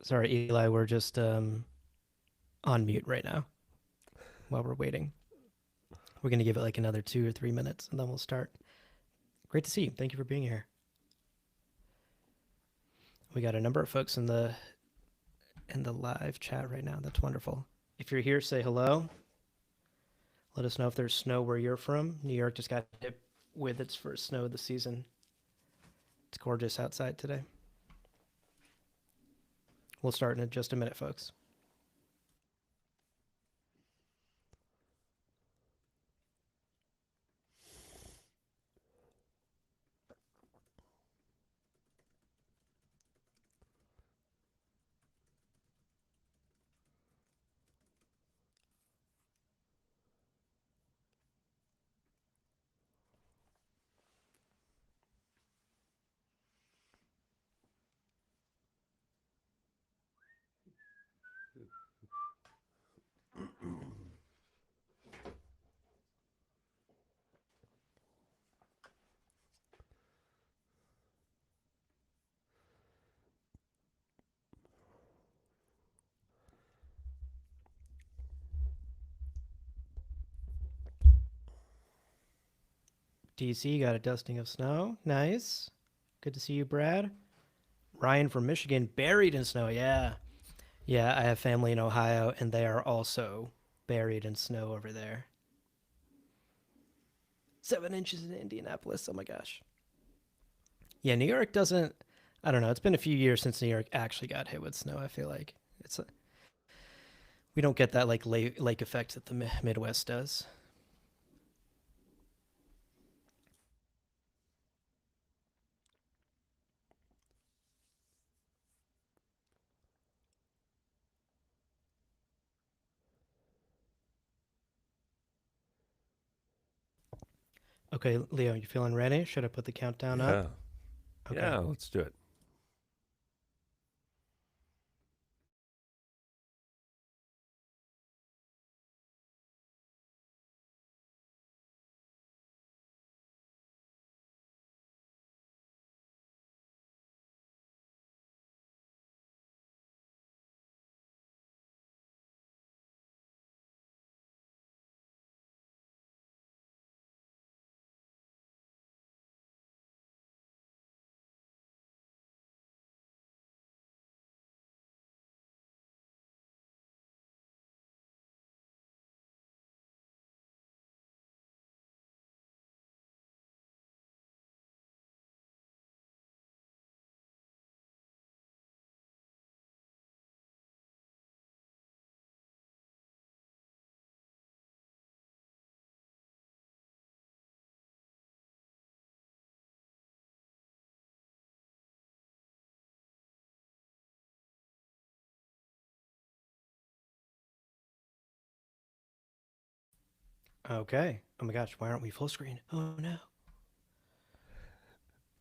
Sorry, Eli, we're just on mute right now while we're waiting. We're going to give it like another 2 or 3 minutes and then we'll start. Great to see you. Thank you for being here. We got a number of folks in the live chat right now. That's wonderful. If you're here, say hello. Let us know if there's snow where you're from. New York just got hit with its first snow of the season. It's gorgeous outside today. We'll start in just a minute, folks. DC got a dusting of snow. Nice. Good to see you, Brad. Ryan from Michigan, buried in snow. Yeah. Yeah, I have family in Ohio, and they are also buried in snow over there. 7 inches in Indianapolis. Oh my gosh. Yeah, New York doesn't. I don't know. It's been a few years since New York actually got hit with snow. I feel like we don't get that like lake effect that the Midwest does. Okay, Leo, you feeling ready? Should I put the countdown up? Yeah. Okay. Yeah, let's do it. Okay. Oh my gosh, why aren't we full screen? Oh no.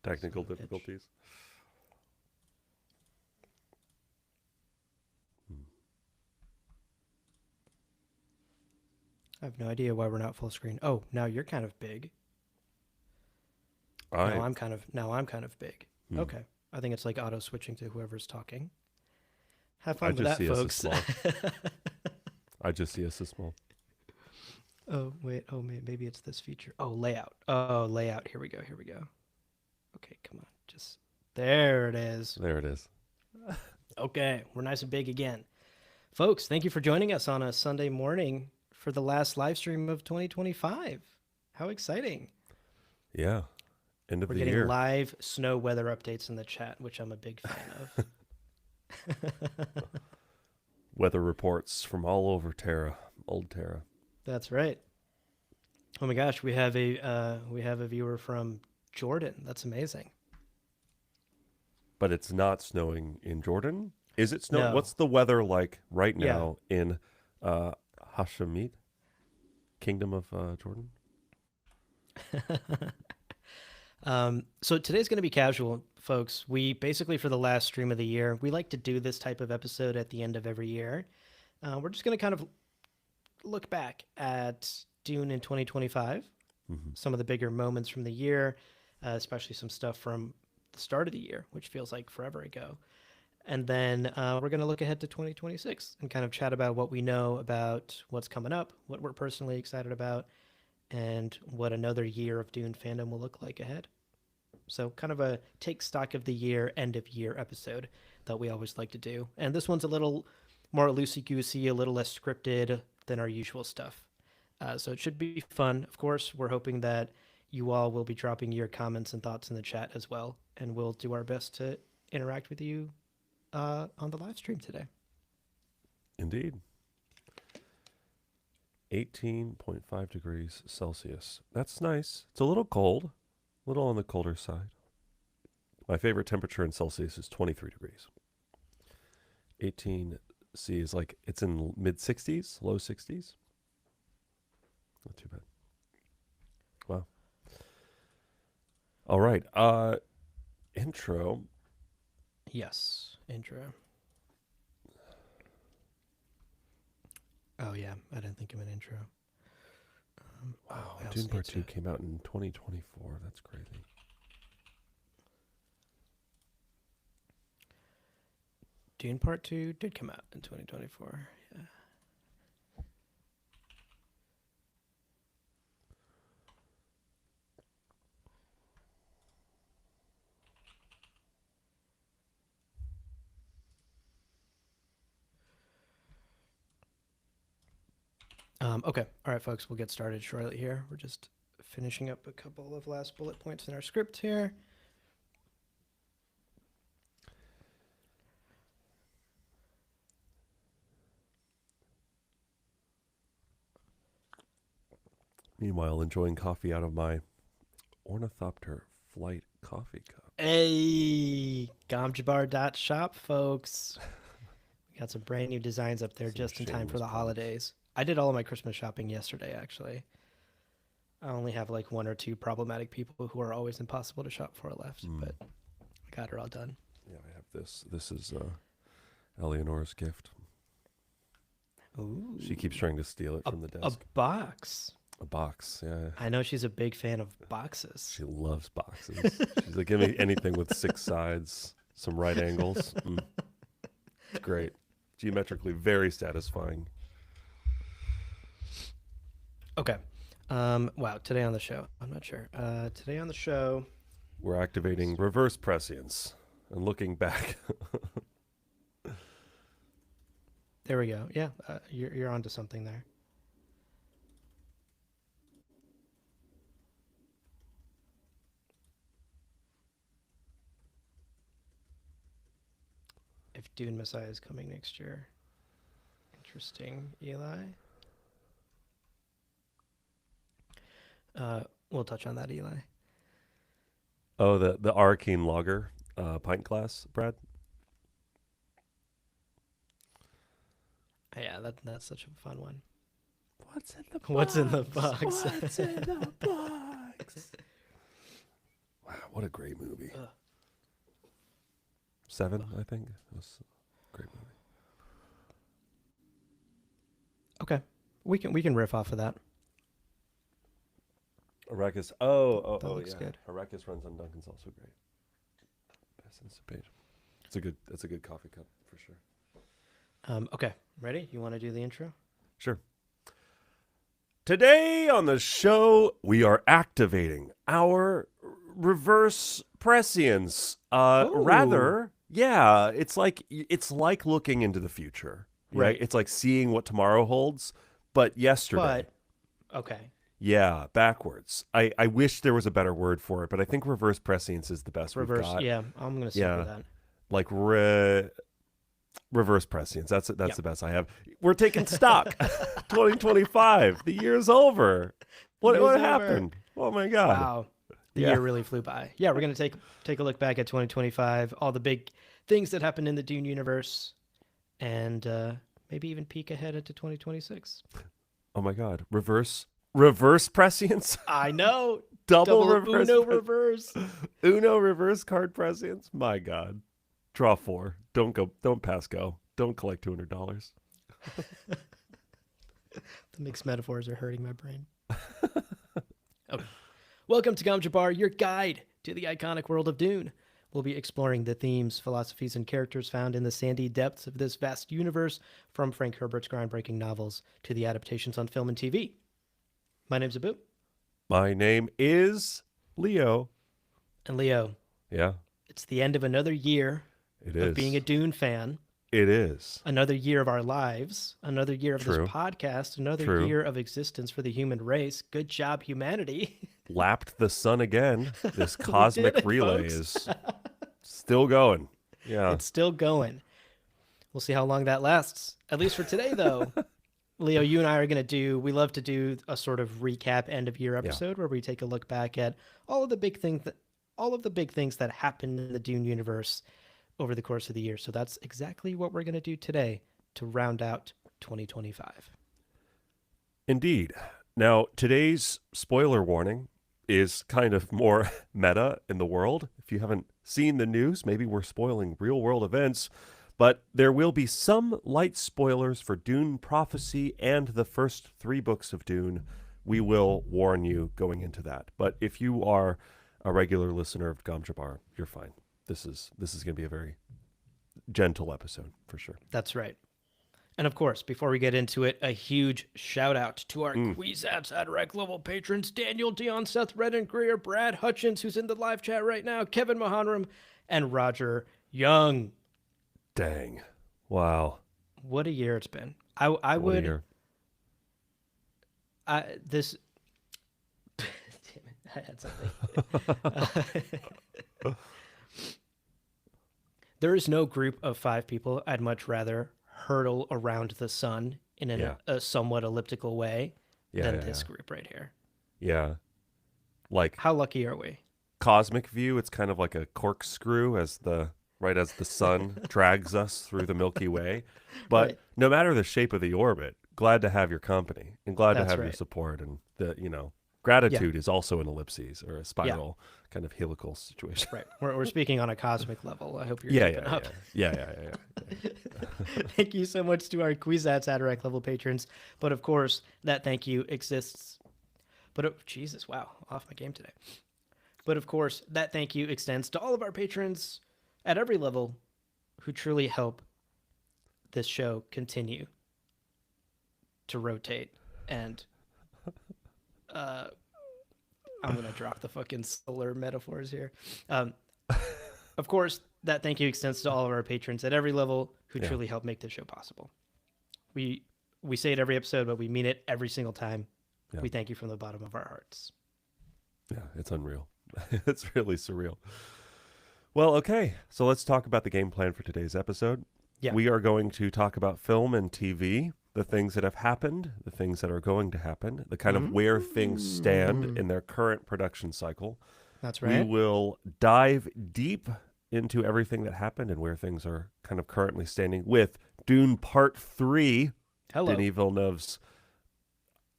Son Technical of a bitch. difficulties. Hmm. I have no idea why we're not full screen. Oh, now you're kind of big. I Now I'm kind of big. hmm. Okay. I think it's like auto switching to whoever's talking. Have I fun with just that, see us as folks. small. I just see us as small. Oh, wait. Oh, maybe it's this feature. Oh, layout. Oh, layout. Here we go. Here we go. Okay, come on. Just there it is. There it is. Okay, we're nice and big again. Folks, thank you for joining us on a Sunday morning for the last live stream of 2025. How exciting. Yeah. End of We're the getting year. live snow weather updates in the chat, which I'm a big fan of. Weather reports from all over Terra, old Terra. That's right. Oh my gosh, we have a viewer from Jordan. That's amazing. But it's not snowing in Jordan. Is it snow? No, What's the weather like right yeah. now in uh, Hashemite, Kingdom of Jordan? So today's going to be casual, folks. We basically, for the last stream of the year, we like to do this type of episode at the end of every year. We're just going to kind of look back at Dune in 2025, Mm-hmm. some of the bigger moments from the year, especially some stuff from the start of the year, which feels like forever ago. And then we're going to look ahead to 2026 and kind of chat about what we know about what's coming up, what we're personally excited about, and what another year of Dune fandom will look like ahead. So, kind of a take stock of the year, end of year episode that we always like to do. And this one's a little more loosey goosey, a little less scripted than our usual stuff. So, it should be fun. Of course, we're hoping that you all will be dropping your comments and thoughts in the chat as well. And we'll do our best to interact with you on the live stream today. Indeed. 18.5 degrees Celsius. That's nice. It's a little cold, a little on the colder side. My favorite temperature in Celsius is 23 degrees. 18 C is like, it's in mid 60s, low 60s. Not too bad. Wow. All right. Intro. Yes, intro. Oh, yeah, I didn't think of an intro. Wow, what else Dune Part needs 2 to- came out in 2024. That's crazy. Dune Part 2 did come out in 2024. Yeah. Okay. All right, folks, we'll get started shortly here. We're just finishing up a couple of last bullet points in our script here. Meanwhile, enjoying coffee out of my Ornithopter Flight coffee cup. Hey, Gamjabar.shop, folks. We got some brand new designs up there Some just in time for shameless the plugs. holidays. I did all of my Christmas shopping yesterday, actually. I only have like one or two problematic people who are always impossible to shop for left, but I got her all done. Yeah, I have this. This is Eleanor's gift. Ooh. She keeps trying to steal it from the A desk. box. A box, yeah. I know she's a big fan of boxes. She loves boxes. She's like, give me anything with 6 sides, some right angles. It's great. Geometrically very satisfying. Okay. Wow, today on the show. I'm not sure. Today on the show. We're activating reverse prescience and looking back. There we go. Yeah, you're onto something there. If Dune Messiah is coming next year. Interesting, Eli. We'll touch on that, Eli. Oh, the Arcane Lager pint glass, Brad? Yeah, that's such a fun one. What's in the What's in the box? What's in the box? Wow, what a great movie. Ugh. 7, I think. It was a great movie. Okay, we can riff off of that. Arrakis. That Oh, looks yeah. good. Arrakis runs on Duncan's also great. Pass this page. It's a good coffee cup for sure. Okay, ready? You want to do the intro? Sure. Today on the show, we are activating our reverse prescience. Rather, yeah, it's like looking into the future, right? Right. It's like seeing what tomorrow holds, but yesterday. But okay, Yeah, backwards. I wish there was a better word for it, but I think reverse prescience is the best we've reverse. got. Yeah, I'm gonna stick Yeah. with that. Like reverse prescience. That's the best I have. We're taking stock. 2025. The year's over. What Year's over. happened? Oh my god. Wow, the Yeah. year really flew by. Yeah, we're gonna take a look back at 2025, all the big things that happened in the Dune universe, and maybe even peek ahead into 2026. Oh my god. Reverse prescience? I know. Double reverse. Uno reverse. Uno reverse card prescience? My god. Draw 4. Don't pass go. Don't collect $200. The mixed metaphors are hurting my brain. Okay. Welcome to Gamjabar, your guide to the iconic world of Dune. We'll be exploring the themes, philosophies, and characters found in the sandy depths of this vast universe, from Frank Herbert's groundbreaking novels to the adaptations on film and TV. My name's Abu. My name is Leo. And Leo, Yeah, it's the end of another year it of is. being a Dune fan, It is. another year of our lives, another year of True. this podcast, another True. year of existence for the human race. Good job, humanity. Lapped the sun again. This We cosmic did it, relay folks. is still going. Yeah. It's still going. We'll see how long that lasts. At least for today, though. Leo, you and I are we love to do a sort of recap end of year episode where we take a look back at all of the big things that happened in the Dune universe over the course of the year. So that's exactly what we're going to do today to round out 2025. Indeed. Now, today's spoiler warning is kind of more meta in the world. If you haven't seen the news, maybe we're spoiling real world events, but there will be some light spoilers for Dune Prophecy and the first 3 books of Dune. We will warn you going into that. But if you are a regular listener of Gom Jabbar, you're fine. This is going to be a very gentle episode for sure. That's right. And of course, before we get into it, a huge shout out to our Quizats at Rec level patrons, Daniel, Dion, Seth, Redden, Greer, Brad Hutchins, who's in the live chat right now, Kevin Mahanram, and Roger Young. Dang. Wow. What a year it's been. I What a would, year. this, damn it, I had something. There is no group of 5 people I'd much rather hurtle around the sun in a somewhat elliptical way than this group right here. Yeah. Like How lucky are we? cosmic view, it's kind of like a corkscrew as the sun drags us through the Milky Way. But Right. no matter the shape of the orbit, glad to have your company and glad That's to have your right. support. And gratitude is also an ellipses or a spiral kind of helical situation. Right. We're speaking on a cosmic level. I hope you're Yeah, keeping yeah, up. yeah. Thank you so much to our Quizats Atarac level patrons. But of course, that thank you exists. Jesus, wow, off my game today. But of course, that thank you extends to all of our patrons at every level who truly help this show continue to rotate. And I'm going to drop the fucking solar metaphors here. Of course, that thank you extends to all of our patrons at every level who truly help make this show possible. We say it every episode, but we mean it every single time. Yeah. We thank you from the bottom of our hearts. Yeah, it's unreal. It's really surreal. Well, okay. So let's talk about the game plan for today's episode. Yeah. We are going to talk about film and TV, the things that have happened, the things that are going to happen, the kind of where things stand in their current production cycle. That's right. We will dive deep into everything that happened and where things are kind of currently standing with Dune Part 3, Hello. Denis Villeneuve's,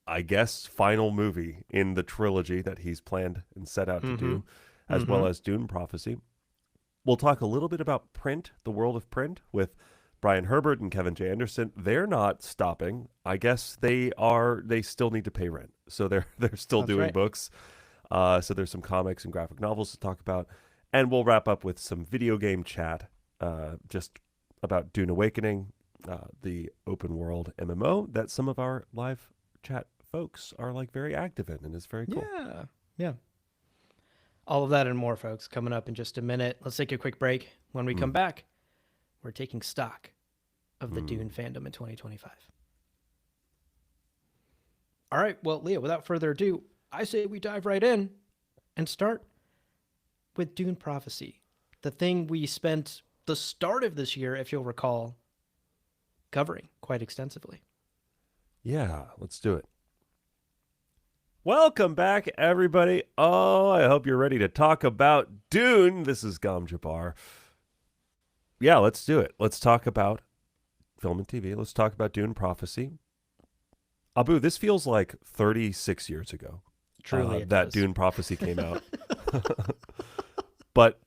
I guess, final movie in the trilogy that he's planned and set out to do, as well as Dune Prophecy. We'll talk a little bit about print, the world of print, with Brian Herbert and Kevin J. Anderson. They're not stopping. I guess they still need to pay rent. So they're still That's doing right. books. So there's some comics and graphic novels to talk about. And we'll wrap up with some video game chat, just about Dune Awakening, the open world MMO that some of our live chat folks are like very active in and is very cool. Yeah. All of that and more, folks, coming up in just a minute. Let's take a quick break. When we come back, we're taking stock of the Dune fandom in 2025. All right, well, Leah, without further ado, I say we dive right in and start with Dune Prophecy, the thing we spent the start of this year, if you'll recall, covering quite extensively. Yeah, let's do it. Welcome back, everybody. Oh, I hope you're ready to talk about Dune. This is Gom Jabbar. Yeah, let's do it. Let's talk about film and TV. Let's talk about Dune Prophecy. Abu, this feels like 36 years ago. Truly, it that does. Dune Prophecy came out. But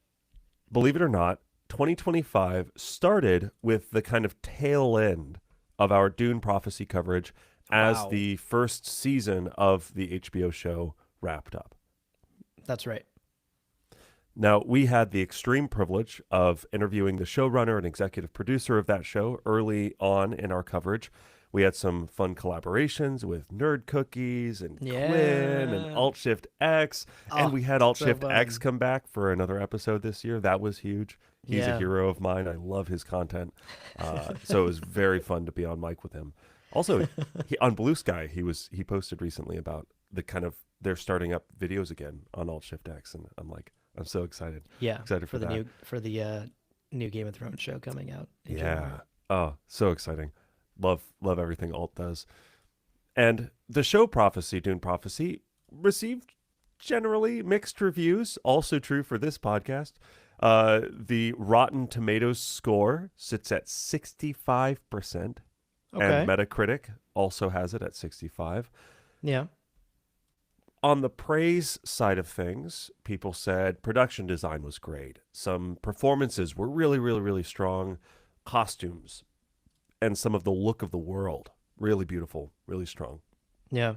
believe it or not, 2025 started with the kind of tail end of our Dune Prophecy coverage as Wow. the first season of the HBO show wrapped up. That's right. Now, we had the extreme privilege of interviewing the showrunner and executive producer of that show early on in our coverage. We had some fun collaborations with Nerd Cookies and Quinn and Yeah. Alt Shift X. And Oh, we had Alt so Shift X fun. come back for another episode this year. That was huge. He's a Yeah. hero of mine. I love his content. So it was very fun to be on mic with him. Also, on Blue Sky, he posted recently about the kind of they're starting up videos again on Alt Shift X, and I'm so Yeah. excited for that. For the new Game of Thrones show coming out in Yeah. January. Oh, so exciting. Love everything Alt does. And the show Prophecy, Dune Prophecy, received generally mixed reviews. Also true for this podcast. The Rotten Tomatoes score sits at 65%, and Okay. Metacritic also has it at 65. Yeah. On the praise side of things, people said production design was great. Some performances were really, really, really strong. Costumes and some of the look of the world, really beautiful, really strong. Yeah.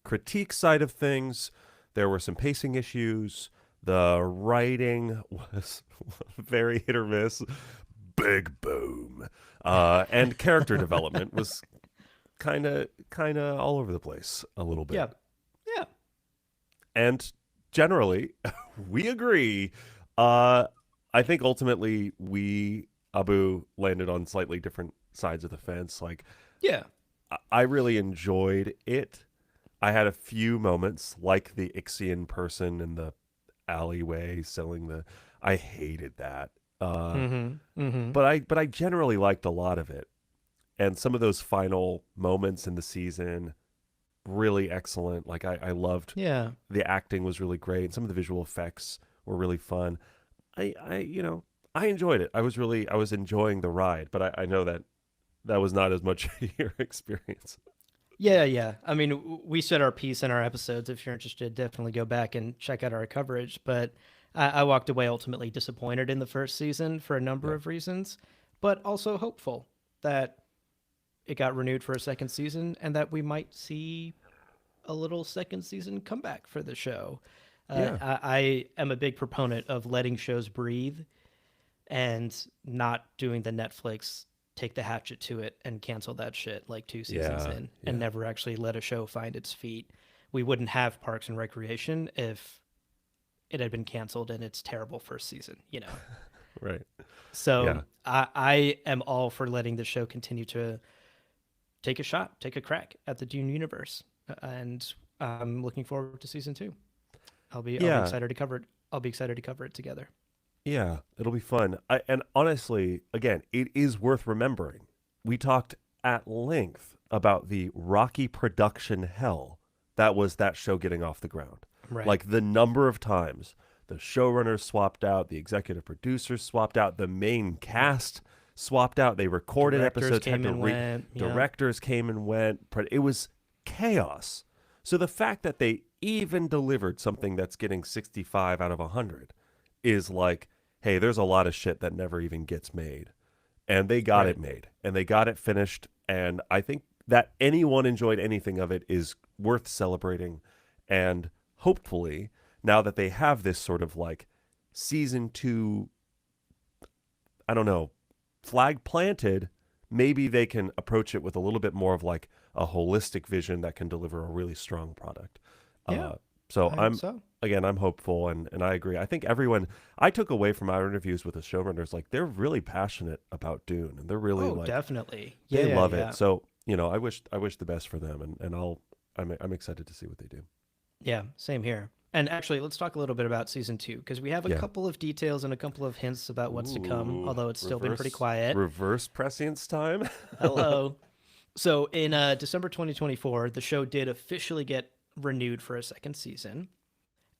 Critique side of things, there were some pacing issues. The writing was very hit or miss. Big boom. And character development was kind of all over the place a little bit. Yeah. Yeah. And generally, we agree. I think ultimately Abu landed on slightly different sides of the fence. Like, Yeah. I really enjoyed it. I had a few moments, like the Ixian person in the alleyway selling the. I hated that. Mm-hmm. Mm-hmm. But I generally liked a lot of it, and some of those final moments in the season really excellent. Like I loved Yeah. the acting was really great, and some of the visual effects were really fun. I enjoyed it. I was enjoying the ride, but I know that that was not as much your experience. Yeah, yeah. I mean, we said our piece in our episodes. If you're interested, definitely go back and check out our coverage. But I walked away ultimately disappointed in the first season for a number Yeah, of reasons, but also hopeful that it got renewed for a second season and that we might see a little second season comeback for the show. yeah, I am a big proponent of letting shows breathe and not doing the Netflix take the hatchet to it and cancel that shit like two seasons yeah, in and yeah. never actually let a show find its feet. We wouldn't have Parks and Recreation if it had been canceled in its terrible first season, you know? Right. So Yeah, I am all for letting the show continue to take a shot, take a crack at the Dune universe. And I'm looking forward to season two. I'll be yeah, excited to cover it. I'll be excited to cover it together. yeah. It'll be fun. And honestly, again, it is worth remembering. We talked at length about the rocky production hell that was that show getting off the ground. Right. Like the number of times the showrunners swapped out, the executive producers swapped out, the main cast swapped out. They recorded Directors episodes, had came to and went. Yeah. directors came and went. It was chaos. So the fact that they even delivered something that's getting 65 out of 100 is like, hey, there's a lot of shit that never even gets made. And they got it Right. made and they got it finished. And I think that anyone enjoyed anything of it is worth celebrating. And hopefully, now that they have this sort of like season two, I don't know, flag planted, maybe they can approach it with a little bit more of like a holistic vision that can deliver a really strong product. Yeah. Uh, so I hope I'm so. again, I'm hopeful, and I agree. I think everyone I took away from our interviews with the showrunners, like they're really passionate about Dune, and they're really Oh, like definitely. they Yeah, yeah, love it. yeah. So I wish the best for them, and I'm excited to see what they do. Yeah, same here. And actually, let's talk a little bit about season two because we have a Yeah. couple of details and a couple of hints about what's to come, Ooh, although it's still been pretty quiet. reverse prescience time. Hello. So in December 2024, the show did officially get renewed for a second season.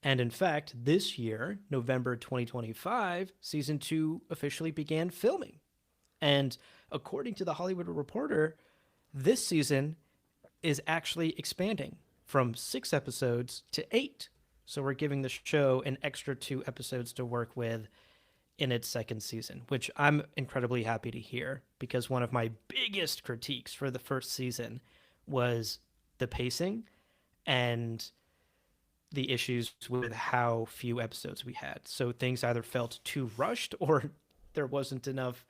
And in fact, this year, November 2025, season two officially began filming. And according to the Hollywood Reporter, this season is actually expanding from 6 episodes to 8. So we're giving the show an extra 2 episodes to work with in its second season, which I'm incredibly happy to hear because one of my biggest critiques for the first season was the pacing and the issues with how few episodes we had. So things either felt too rushed or there wasn't enough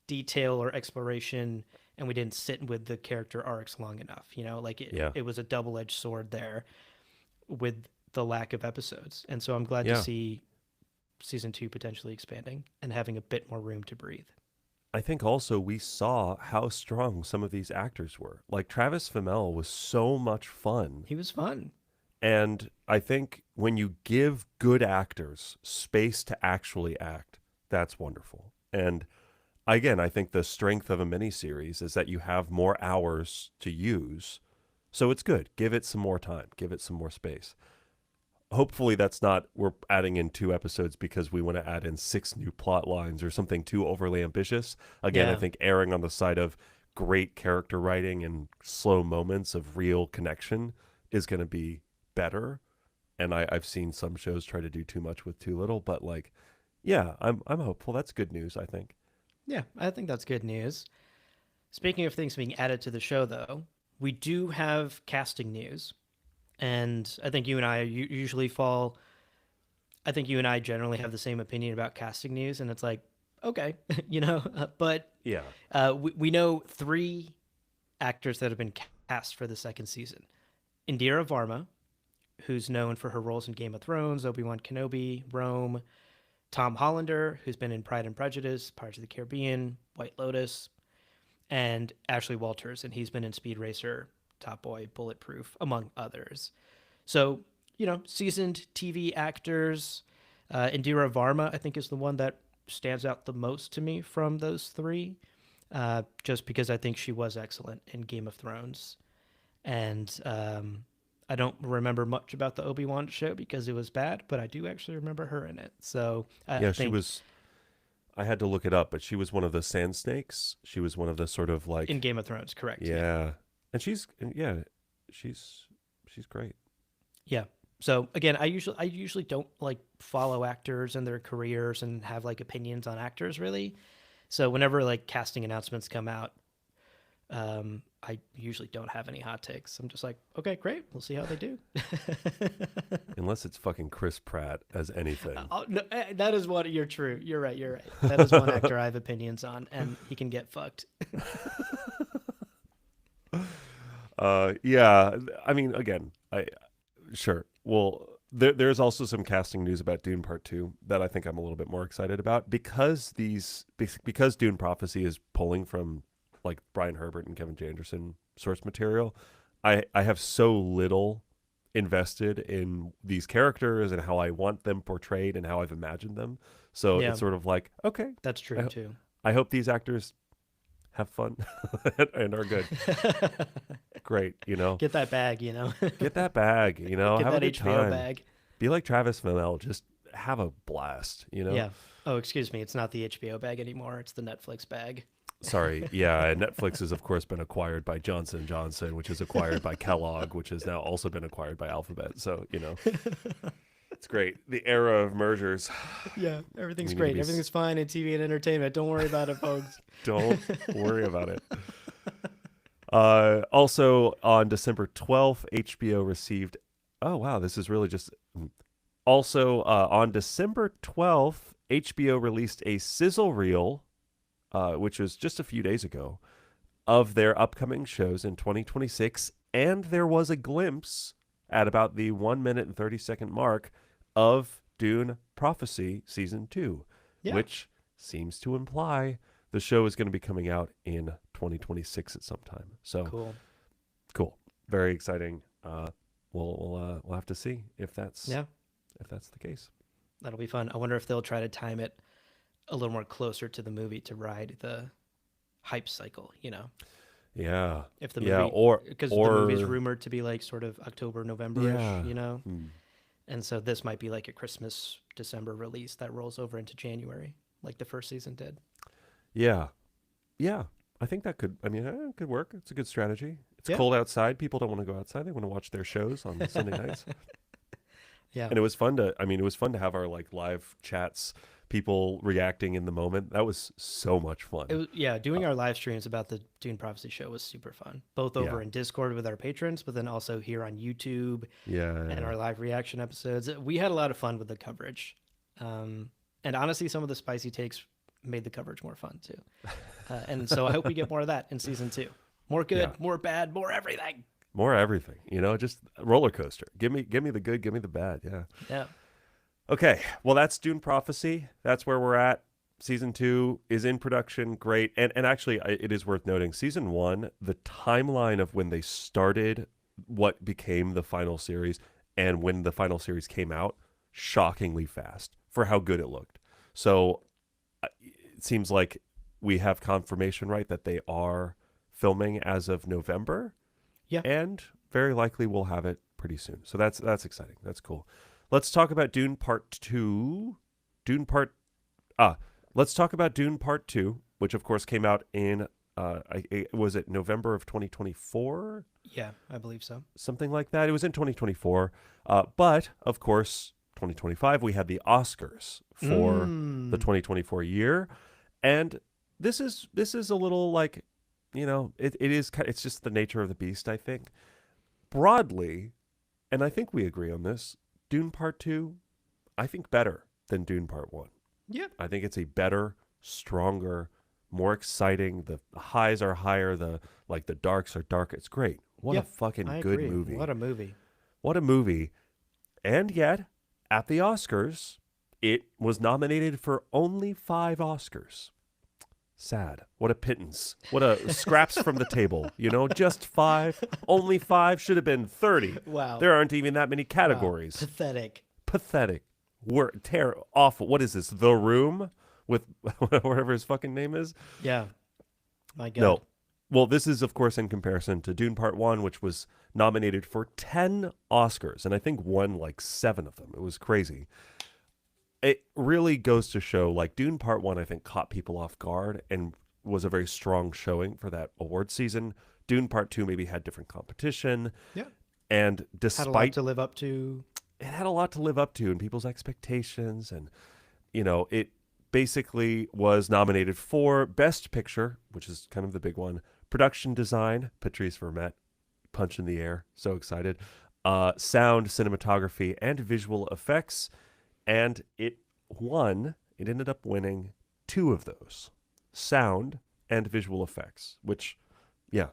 detail or exploration and we didn't sit with the character arcs long enough. Like Yeah. it was a double-edged sword there with the lack of episodes. And so I'm glad to Yeah. see season 2 potentially expanding and having a bit more room to breathe. I think also we saw how strong some of these actors were. Like Travis Fimmel was so much fun. He was fun. And I think when you give good actors space to actually act, that's wonderful. And again, I think the strength of a miniseries is that you have more hours to use. So it's good. Give it some more time, give it some more space. Hopefully, that's not we're adding in 2 episodes because we want to add in 6 new plot lines or something too overly ambitious. Again, I Yeah. think erring on the side of great character writing and slow moments of real connection is going to be better. And I've seen some shows try to do too much with too little, but like, yeah, I'm hopeful. That's good news, I think. Yeah, I think that's good news. Speaking of things being added to the show, though, we do have casting news. And I think you and I usually fall. I think you and I generally have the same opinion about casting news. And it's like, okay, but Yeah. we know 3 actors that have been cast for the second season. Indira Varma, who's known for her roles in Game of Thrones, Obi-Wan Kenobi, Rome. Tom Hollander, who's been in Pride and Prejudice, Pirates of the Caribbean, White Lotus, and Ashley Walters, and he's been in Speed Racer, Top Boy, Bulletproof, among others. So, seasoned TV actors. Indira Varma, I think, is the one that stands out the most to me from those 3, just because I think she was excellent in Game of Thrones. And I don't remember much about the Obi-Wan show because it was bad, but I do actually remember her in it. So I Yeah, she think was I had to look it up, but she was one of the sand snakes. She was one of the sort of in like Game of Thrones, correct? Yeah. yeah. And yeah, she's she's great. Yeah. So again, I usually don't like follow actors and their careers and have like opinions on actors really. So whenever like casting announcements come out, I usually don't have any hot takes. I'm just like, okay, great, we'll see how they do. Unless it's fucking Chris Pratt as anything. Oh, no, that is what you're true. You're right. You're right. That is one actor I have opinions on, and he can get fucked. Yeah, I mean, again, I sure. Well, there's also some casting news about Dune Part 2 that I think I'm a little bit more excited about because Dune Prophecy is pulling from like Brian Herbert and Kevin J. Anderson source material. I have so little invested in these characters and how I want them portrayed and how I've imagined them. So Yeah, it's sort of like, okay, that's true too. I hope these actors have fun and are good. Great, Get that bag, get that bag, Get have a that good HBO time. bag. Be like Travis Fimmel, just have a blast. Yeah. Oh, excuse me. It's not the HBO bag anymore. It's the Netflix bag. Sorry, yeah, Netflix has of course been acquired by Johnson & Johnson, which is acquired by Kellogg, which has now also been acquired by Alphabet. So, it's great. The era of mergers. Yeah, everything's We need to great. be Everything's fine in TV and entertainment. Don't worry about it, folks. Don't worry about it. Also, on December 12th, HBO received. Oh, wow. This is really just. Also, on December 12th, HBO released a sizzle reel, which was just a few days ago, of their upcoming shows in 2026. And there was a glimpse at about the 1 minute and 30-second mark of Dune Prophecy Season 2, Yeah. which seems to imply the show is going to be coming out in 2026 at some time. So Cool. very exciting. We'll have to see if that's Yeah, the case. that'll be fun. I wonder if they'll try to time it a little more closer to the movie to ride the hype cycle, Yeah. If the movie, Yeah, or because the movie's rumored to be like sort of October, November-ish, yeah. And so this might be like a Christmas, December release that rolls over into January, like the first season did. Yeah. Yeah. I think that could, it could work. It's a good strategy. It's Yeah. cold outside. People don't want to go outside. They want to watch their shows on Sunday nights. Yeah. And it was fun to have our like live chats people reacting in the moment. That was so much It fun. was, yeah, doing our live streams about the Dune Prophecy show was super fun, both Yeah. over in Discord with our patrons, but then also here on YouTube and Yeah. our live reaction episodes. We had a lot of fun with the coverage. Um, and honestly, some of the spicy takes made the coverage more fun too. And so I hope we get more of that in season 2. More Yeah. good, more bad, more everything. More everything, just roller coaster. Give me the good, give me the bad. Yeah. Yeah. Okay. Well, that's Dune Prophecy. That's where we're at. Season 2 is in production. Great. And actually, it is worth noting season 1, the timeline of when they started what became the final series and when the final series came out, shockingly fast for how good it looked. So it seems like we have confirmation, right, that they are filming as of November. Yeah. And very likely we'll have it pretty soon. So that's exciting. That's cool. Let's talk about Dune Part 2. Let's talk about Dune Part 2, which of course came out in was it November of 2024? Yeah, I believe so. Something like that. It was in 2024. But of course, 2025 we had the Oscars for the 2024 year. And this is a little like, it's just the nature of the beast, I think. Broadly, and I think we agree on this, Dune Part 2, I think better than Dune Part 1. Yeah. I think it's a better, stronger, more exciting. The highs are higher, the darks are darker. It's great. What a fucking I good agree. movie. What a movie. What a movie. And yet, at the Oscars, it was nominated for only 5 Oscars. Sad. What a pittance. What a scraps from the table. Just 5. Only 5. Should have been 30. Wow. There aren't even that many categories. Wow. Pathetic. Pathetic. Awful. What is this? The Room with whatever his fucking name is? Yeah. My God. No. Well, this is, of course, in comparison to Dune Part 1, which was nominated for 10 Oscars, and I think won like 7 of them. It was crazy. It really goes to show, like, Dune Part 1, I think, caught people off guard and was a very strong showing for that award season. Dune Part 2 maybe had different competition. Yeah. And despite... Had a lot to live up to. It had a lot to live up to and people's expectations. And, it basically was nominated for Best Picture, which is kind of the big one. Production Design, Patrice Vermette, punch in the air, so excited. Sound, Cinematography, and Visual Effects. And it ended up winning 2 of those, sound and visual effects, which, yeah,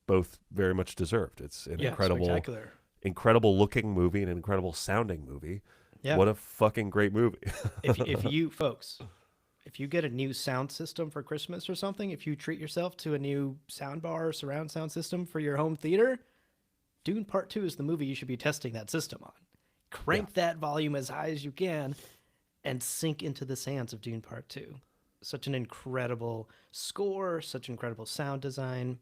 both very much deserved. It's an incredible looking movie, an incredible sounding movie. Yeah. What a fucking great movie. if you get a new sound system for Christmas or something, if you treat yourself to a new sound bar or surround sound system for your home theater, Dune Part 2 is the movie you should be testing that system on. Crank that volume as high as you can and sink into the sands of Dune Part 2. Such an incredible score, such incredible sound design.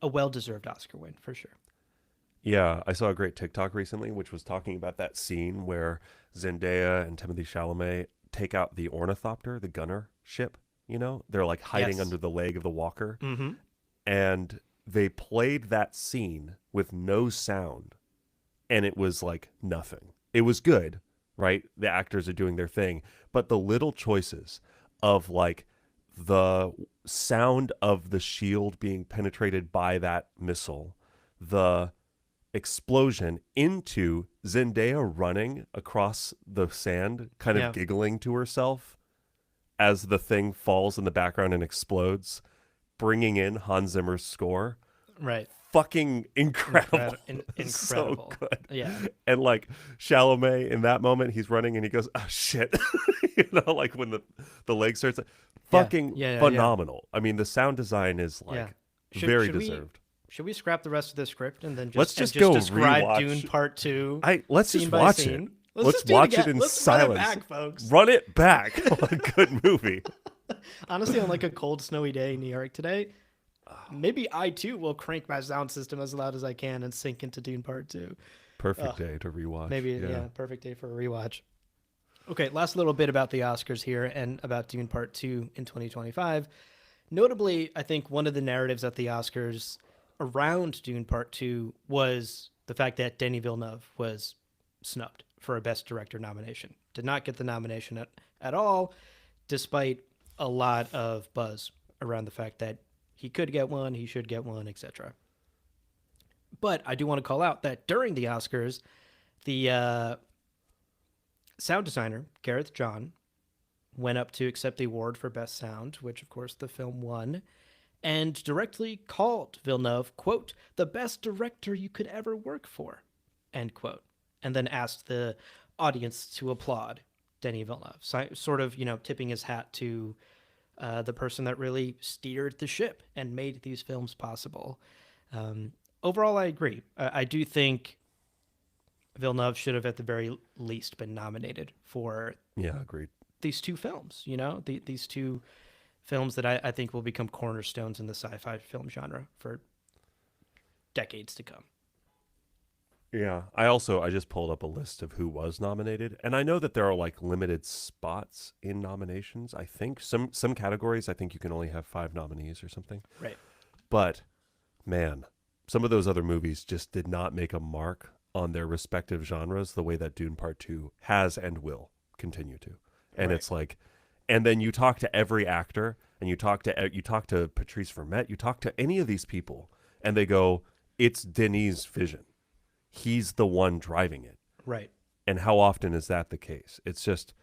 A well-deserved Oscar win, for sure. Yeah, I saw a great TikTok recently, which was talking about that scene where Zendaya and Timothée Chalamet take out the ornithopter, the gunner ship, They're like hiding under the leg of the walker. Mm-hmm. And they played that scene with no sound. And it was like nothing. It was good, right? The actors are doing their thing. But the little choices of like the sound of the shield being penetrated by that missile, the explosion into Zendaya running across the sand, kind of giggling to herself as the thing falls in the background and explodes, bringing in Hans Zimmer's score. Right. Fucking incredible. Incredible. So good. Yeah. And like Chalamet in that moment, he's running and he goes, oh shit. Like when the leg starts, fucking phenomenal. I mean, the sound design is like very deserved. Should we scrap the rest of the script and then just describe rewatch Dune Part 2? Let's just watch it. Let's watch it in silence. Run it back, folks. Run it back. What a good movie. Honestly, on like a cold, snowy day in New York today, maybe I too will crank my sound system as loud as I can and sink into Dune Part 2. Perfect day to rewatch. Maybe, perfect day for a rewatch. Okay, last little bit about the Oscars here and about Dune Part 2 in 2025. Notably, I think one of the narratives at the Oscars around Dune Part 2 was the fact that Denis Villeneuve was snubbed for a Best Director nomination. Did not get the nomination at all, despite a lot of buzz around the fact that he could get one, he should get one, etc. But I do want to call out that during the Oscars, the sound designer, Gareth John, went up to accept the award for Best Sound, which of course the film won, and directly called Villeneuve, quote, the best director you could ever work for, end quote. And then asked the audience to applaud Denis Villeneuve, sort of, tipping his hat to the person that really steered the ship and made these films possible. Overall, I agree. I do think Villeneuve should have at the very least been nominated for agreed. these two films, these two films that I think will become cornerstones in the sci-fi film genre for decades to come. Yeah, I just pulled up a list of who was nominated, and I know that there are like limited spots in nominations. I think some categories, I think you can only have 5 nominees or something. Right. But man, some of those other movies just did not make a mark on their respective genres the way that Dune Part 2 has and will continue to. And It's like, and then you talk to every actor, and you talk to Patrice Vermette, you talk to any of these people, and they go, it's Denis' vision. He's the one driving it. Right. And how often is that the case? It's just,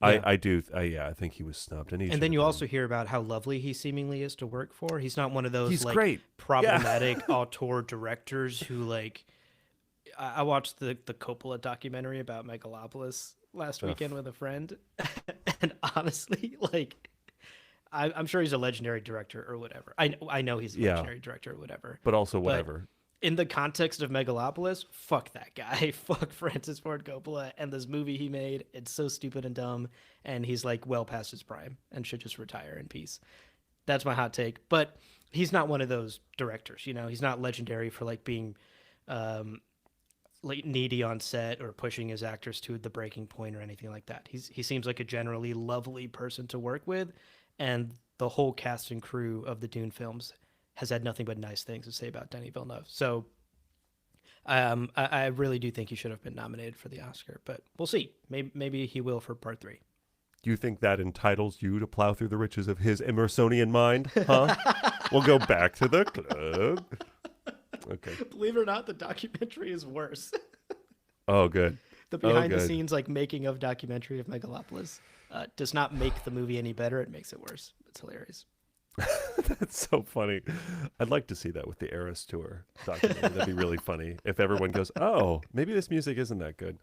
Yeah. I think he was snubbed. And then you also hear about how lovely he seemingly is to work for. He's not one of those He's great. problematic auteur directors who like. I watched the Coppola documentary about Megalopolis last weekend with a friend, and honestly, like, I'm sure he's a legendary director or whatever. I know he's a legendary director or whatever. But also whatever. In the context of Megalopolis, fuck that guy. Fuck Francis Ford Coppola and this movie he made. It's so stupid and dumb, and he's like well past his prime and should just retire in peace. That's my hot take. But he's not one of those directors, He's not legendary for like being like needy on set or pushing his actors to the breaking point or anything like that. He seems like a generally lovely person to work with, and the whole cast and crew of the Dune films has had nothing but nice things to say about Denis Villeneuve. So I really do think he should have been nominated for the Oscar, but we'll see. Maybe he will for Part 3. Do you think that entitles you to plow through the riches of his Emersonian mind? Huh? We'll go back to the club. Okay. Believe it or not, the documentary is worse. Oh, good. The behind the scenes making of documentary of Megalopolis does not make the movie any better. It makes it worse. It's hilarious. That's so funny. I'd like to see that with the Eras Tour documentary. That'd be really funny if everyone goes, oh, maybe this music isn't that good.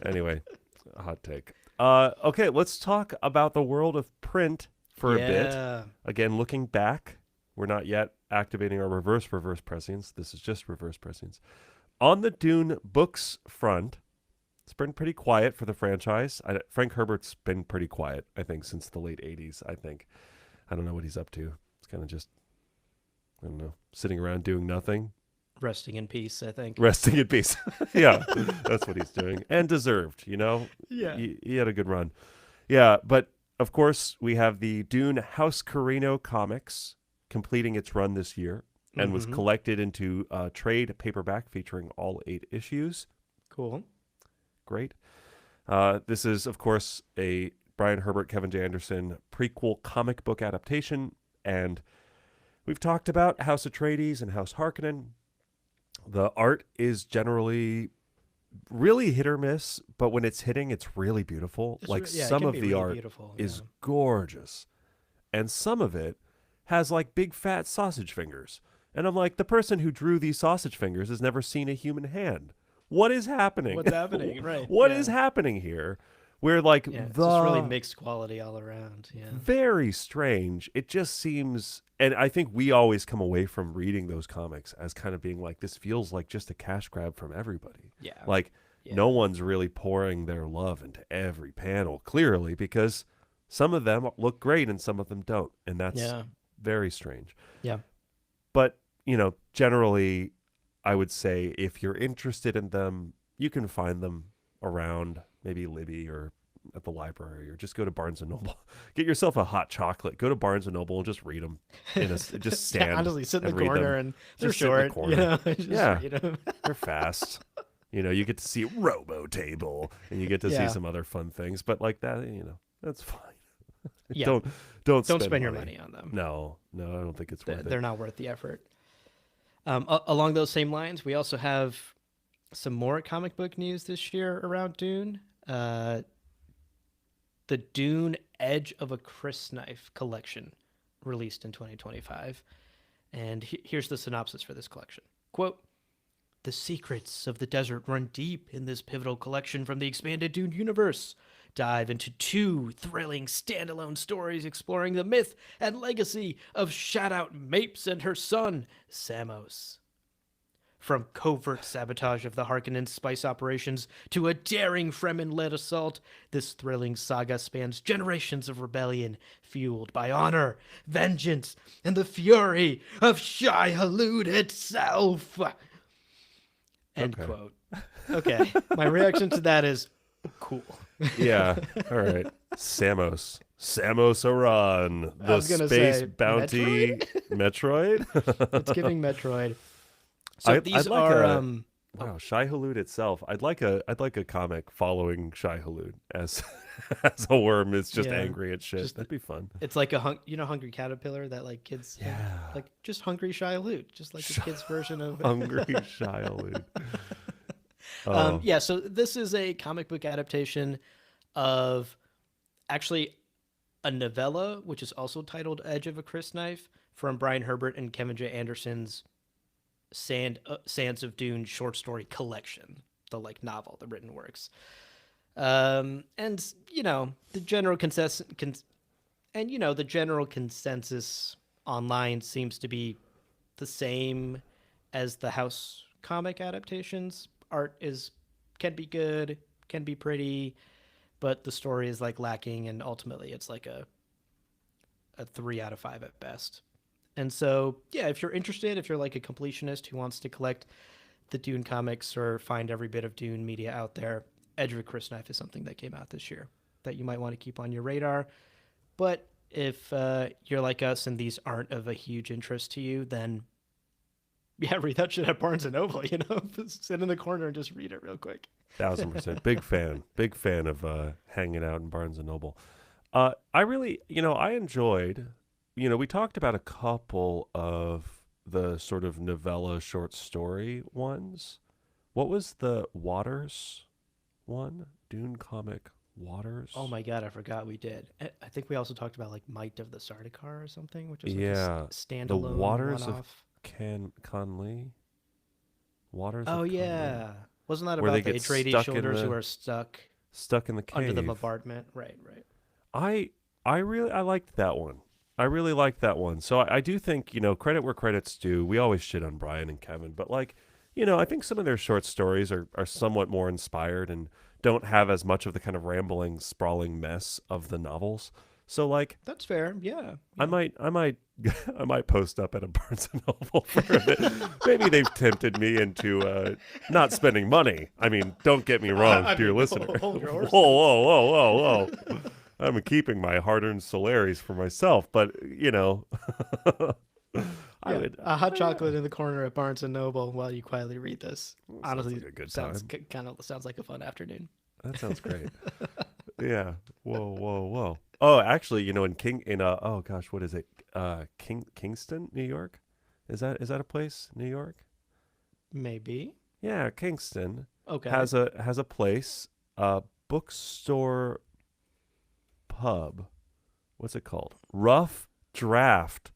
Anyway, hot take. Okay, let's talk about the world of print for a bit. Again, looking back, we're not yet activating our reverse prescience. This is just reverse prescience. On the Dune books front, it's been pretty quiet for the franchise. Frank Herbert's been pretty quiet, I think, since the late 80s, I think. I don't know what he's up to. It's kind of just, I don't know, sitting around doing nothing. Resting in peace, I think. Resting in peace. Yeah, that's what he's doing. And deserved, Yeah. He had a good run. Yeah, but of course, we have the Dune House Carino comics completing its run this year and was collected into a trade paperback featuring all 8 issues. Cool. Great. This is, of course, a Brian Herbert, Kevin J. Anderson prequel comic book adaptation, and we've talked about House Atreides and House Harkonnen. The art is generally really hit or miss, but when it's hitting, it's really beautiful. Some of the art is gorgeous, and some of it has like big fat sausage fingers. And I'm like, the person who drew these sausage fingers has never seen a human hand. What is happening? What's happening? Right. What is happening here? Where like it's just really mixed quality all around. Yeah. Very strange. It just seems, and I think we always come away from reading those comics as kind of being like, this feels like just a cash grab from everybody. Yeah. No one's really pouring their love into every panel, clearly, because some of them look great and some of them don't. And that's very strange. Yeah. But, generally, I would say if you're interested in them, you can find them around maybe Libby or at the library, or just go to Barnes and Noble. Get yourself a hot chocolate. Go to Barnes and Noble and just read them. Just stand. Honestly, sit in the corner and they're just short. Yeah, they're fast. You get to see Robo Table, and you get to see some other fun things. But like that, That's fine. Yeah, don't don't spend spend your money. money on them. No, I don't think it's worth it. They're not worth the effort. Along those same lines, we also have some more comic book news this year around Dune. Uh, the Dune Edge of a Crysknife collection released in 2025. And here's the synopsis for this collection. Quote, the secrets of the desert run deep in this pivotal collection from the expanded Dune universe. Dive into two thrilling standalone stories exploring the myth and legacy of Shadout Mapes and her son, Samos. From covert sabotage of the Harkonnen spice operations to a daring Fremen-led assault, this thrilling saga spans generations of rebellion, fueled by honor, vengeance, and the fury of Shai Hulud itself. End Okay. quote. Okay, my reaction to that is cool. Yeah. All right. Samos Aran, I the was gonna space say bounty Metroid. It's giving Metroid. So I'd these like are a wow, Shai Hulud itself. I'd like a comic following Shai Hulud as as a worm is just Yeah, angry at shit. just That'd be fun. it's like Hungry Caterpillar that like kids have, Yeah. like just Hungry Shia Loot, just like a kid's version of. Hungry Shai Hulud. Oh. Yeah, so this is a comic book adaptation of actually a novella, which is also titled Edge of a Crysknife, from Brian Herbert and Kevin J. Anderson's Sands of Dune short story collection, the like novel, the written works. And you know the general consensus online seems to be the same as the House comic adaptations. Art can be good, can be pretty, but the story is like lacking, and ultimately it's like a 3 out of 5 at best. And so, yeah, if you're interested, if you're like a completionist who wants to collect the Dune comics or find every bit of Dune media out there, Edge of a Crysknife is something that came out this year that you might want to keep on your radar. But if you're like us and these aren't of a huge interest to you, then yeah, read that shit at Barnes and Noble. Sit in the corner and just read it real quick. 1000%. Big fan of hanging out in Barnes and Noble. I really, I enjoyed, we talked about a couple of the sort of novella short story ones. What was the Waters one? Dune comic Waters? Oh my god, I forgot we did. I think we also talked about like Might of the Sardaukar or something, which is like Yeah. a standalone The Waters of one-off. Conley? Waters Oh of Conley? yeah, wasn't that Where they about the get Atreides stuck in shoulders the who are stuck stuck in the under the cave. bombardment? Right. I liked that one. I really liked that one. So I do think, credit where credit's due. We always shit on Brian and Kevin, but like, I think some of their short stories are somewhat more inspired and don't have as much of the kind of rambling, sprawling mess of the novels. So like, That's fair. Yeah. I might I might post up at a Barnes and Noble for a bit. Maybe they've tempted me into not spending money. I mean, don't get me wrong, dear listener. Hold your horses. Whoa. I'm keeping my hard-earned Solaris for myself, but I would a hot chocolate in the corner at Barnes and Noble while you quietly read this. Honestly, like a good sounds time. kind of sounds like a fun afternoon. That sounds great. Yeah. Whoa. Oh, actually, oh gosh, what is it? Kingston, New York? Is that a place? New York? Maybe. Yeah, Kingston Okay. has a place, bookstore pub. What's it called? Rough Draft.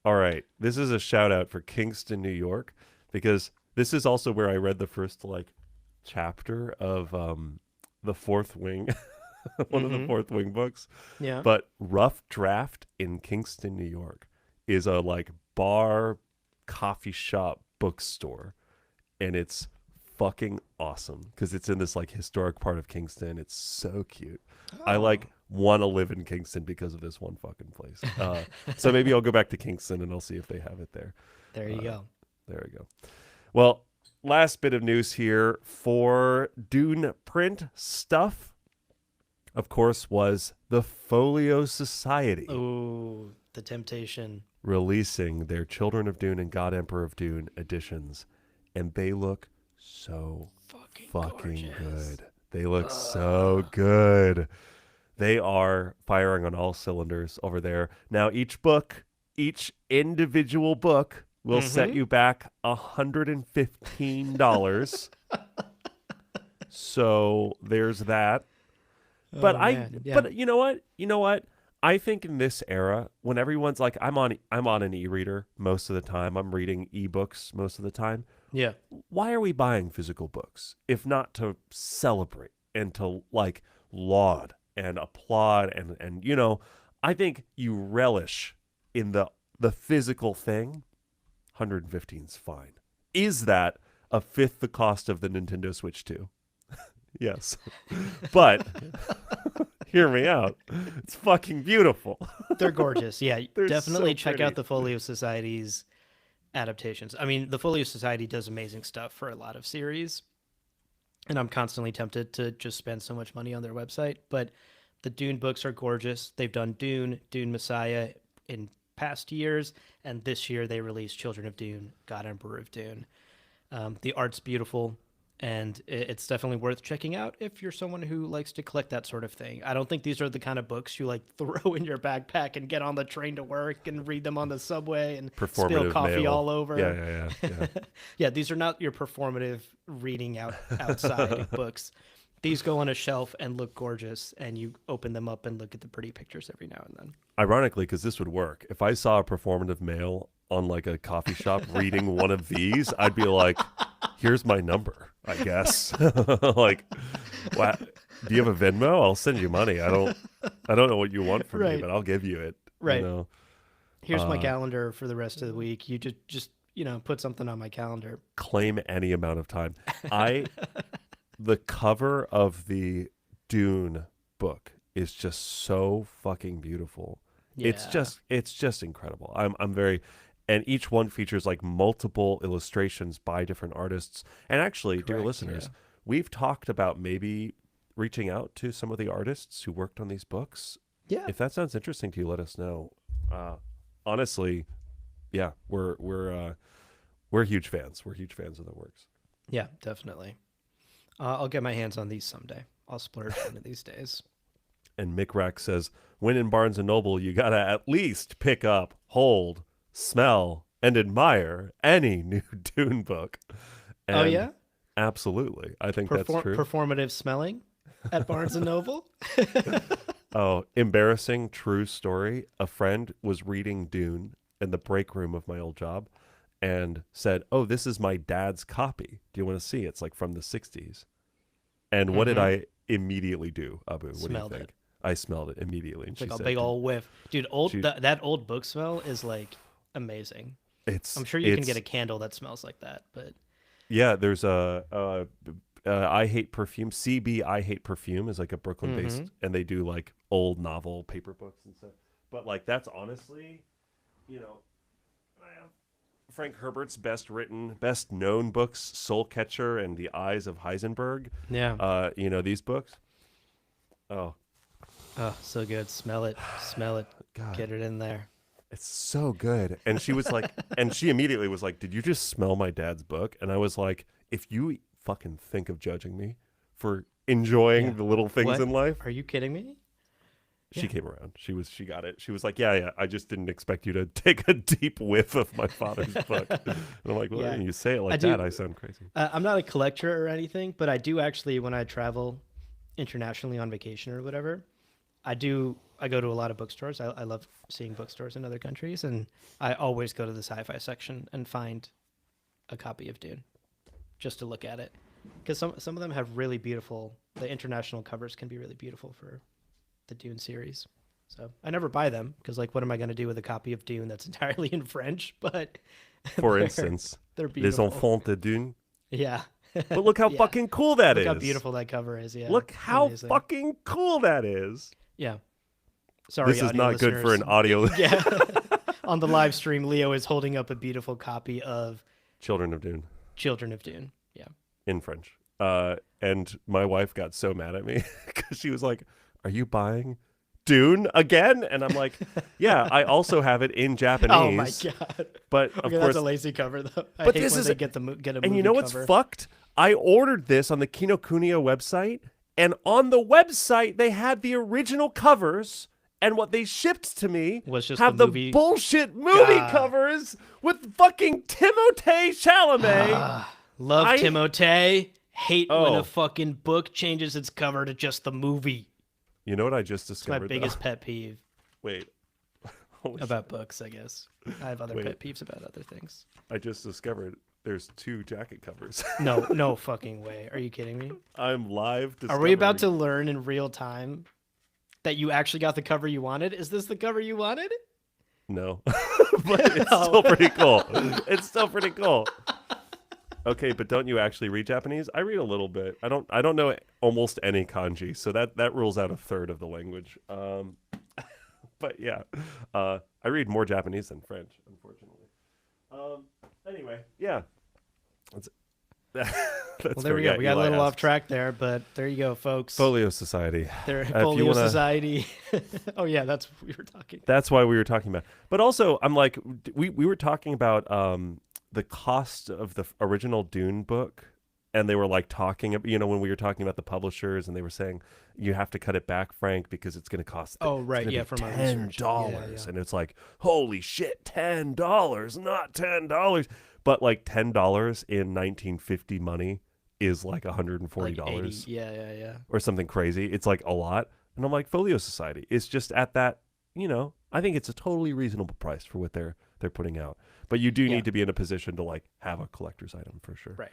All right, this is a shout out for Kingston, New York, because this is also where I read the first chapter of the Fourth Wing, one of the Fourth Wing books. Yeah. But Rough Draft in Kingston, New York, is a bar, coffee shop, bookstore, and it's fucking awesome because it's in this historic part of Kingston. It's so cute. I want to live in Kingston because of this one fucking place. So maybe I'll go back to Kingston and I'll see if they have it there. There you go. There we go. Well, last bit of news here for Dune print stuff, of course, was the Folio Society. Oh, the temptation. Releasing their Children of Dune and God Emperor of Dune editions, and they look so fucking gorgeous. good. They look so good. They are firing on all cylinders over there. Now, each individual book will set you back $115. So there's that. But Oh man, yeah, but you know what? You know what? I think in this era, when everyone's like, I'm on an e-reader most of the time. I'm reading ebooks most of the time. yeah. Why are we buying physical books if not to celebrate and to like laud and applaud and I think you relish in the physical thing. 115 is fine. Is that a fifth the cost of the Nintendo Switch 2? Yes. But hear me out. It's fucking beautiful. They're gorgeous. Yeah, They're definitely so check pretty. out the Folio Society's adaptations. I mean, the Folio Society does amazing stuff for a lot of series, and I'm constantly tempted to just spend so much money on their website. But the Dune books are gorgeous. They've done Dune, Dune Messiah in past years, and this year they released Children of Dune, God Emperor of Dune. The art's beautiful, and it's definitely worth checking out if you're someone who likes to collect that sort of thing. I don't think these are the kind of books you like throw in your backpack and get on the train to work and read them on the subway and spill Performative coffee mail. all over. Yeah. Yeah, these are not your performative reading outside books. These go on a shelf and look gorgeous, and you open them up and look at the pretty pictures every now and then. Ironically, because this would work. If I saw a performative male on like a coffee shop reading one of these, I'd be like, here's my number, I guess. Like, what? Do you have a Venmo? I'll send you money. I don't know what you want from me, Right. but I'll give you it. Right. You know? Here's my calendar for the rest of the week. You just put something on my calendar. Claim any amount of time. The cover of the Dune book is just so fucking beautiful. Yeah. It's just incredible. I'm very, and each one features like multiple illustrations by different artists. And actually, dear Correct, listeners, yeah. we've talked about maybe reaching out to some of the artists who worked on these books. Yeah. If that sounds interesting to you, let us know. Honestly, yeah, we're huge fans. We're huge fans of their works. Yeah, definitely. I'll get my hands on these someday. I'll splurge one of these days. And Mick Rack says, when in Barnes & Noble, you got to at least pick up, hold, smell, and admire any new Dune book. And Oh yeah, absolutely. I think that's true. performative smelling at Barnes and Noble. Oh, embarrassing true story. A friend was reading Dune in the break room of my old job and said, oh, this is my dad's copy. Do you want to see? It's like from the 60s. And what did I immediately do, Abu? What Smelled do you think? it. I smelled it immediately. And It's she like a said, big old whiff, dude. She- That old book smell is like amazing. I'm sure you can get a candle that smells like that, but Yeah, there's I Hate Perfume. CB I Hate Perfume is like a Brooklyn based, and they do like old novel paper books and stuff. But like that's honestly, Frank Herbert's best known books, Soul Catcher and The Eyes of Heisenberg. yeah. These books. Oh, Oh, so good. Smell it. Smell it. God. Get it in there. It's so good. And she was like, and she immediately was like, did you just smell my dad's book? And I was like, if you fucking think of judging me for enjoying the little things What? in life. Are you kidding me? She came around. She got it. She was like, yeah. I just didn't expect you to take a deep whiff of my father's book. And I'm like, well, Yeah. you say it like I do- that, I sound crazy. I'm not a collector or anything, but I do actually, when I travel internationally on vacation or whatever, I go to a lot of bookstores. I love seeing bookstores in other countries, and I always go to the sci-fi section and find a copy of Dune just to look at it, because some of them have really beautiful. The international covers can be really beautiful for the Dune series. So I never buy them because, like, what am I going to do with a copy of Dune that's entirely in French? But For instance, they're Les beautiful. Enfants de Dune. Yeah. But look how Yeah. fucking cool that is. Look how beautiful that cover is. Yeah. Look how Amazing. fucking cool that is. Yeah. Sorry, This is audio not good for an listeners. audio. Yeah. On the live stream, Leo is holding up a beautiful copy of Children of Dune Children of Dune. Yeah. in French. And my wife got so mad at me because she was like, are you buying Dune again? And I'm like, yeah, I also have it in Japanese. Oh my god. But of Okay, course, that's a lazy cover though. I But hate this when is- they get a movie and you know what's cover. fucked? I ordered this on the Kinokuniya website, And on the website, they had the original covers, and what they shipped to me Was just have the the movie. bullshit movie God. covers with fucking Timothée Chalamet. Love Timothée. Hate when Oh. a fucking book changes its cover to just the movie. You know what I just It's my discovered? biggest pet peeve Wait. Holy about books, I guess. I have other Wait. pet peeves about other things. I just discovered there's 2 jacket covers. No fucking way. Are you kidding me? I'm live Are we about to learn in real time that you actually got the cover you wanted? Is this the cover you wanted? No. But it's still pretty cool. It's still pretty cool. Okay, but don't you actually read Japanese? I read a little bit. I don't know almost any kanji, so that rules out a third of the language. But yeah. I read more Japanese than French, unfortunately. Anyway, yeah. That's Well, there we go. We got a little off track there, but there you go, folks. Folio Society. Folio Society. Oh yeah, that's what we were talking. That's why we were talking about. But also, I'm like, we were talking about the cost of the original Dune book, and they were like talking, when we were talking about the publishers, and they were saying you have to cut it back, Frank, because it's going to cost. Oh right, yeah, from $10, and it's like, holy shit, $10, not $10, but like $10 in 1950 money is like $140, like 80, yeah, or something crazy. It's like a lot, and I'm like, Folio Society is just at that. I think it's a totally reasonable price for what they're putting out. But you do need to be in a position to like have a collector's item for sure. Right.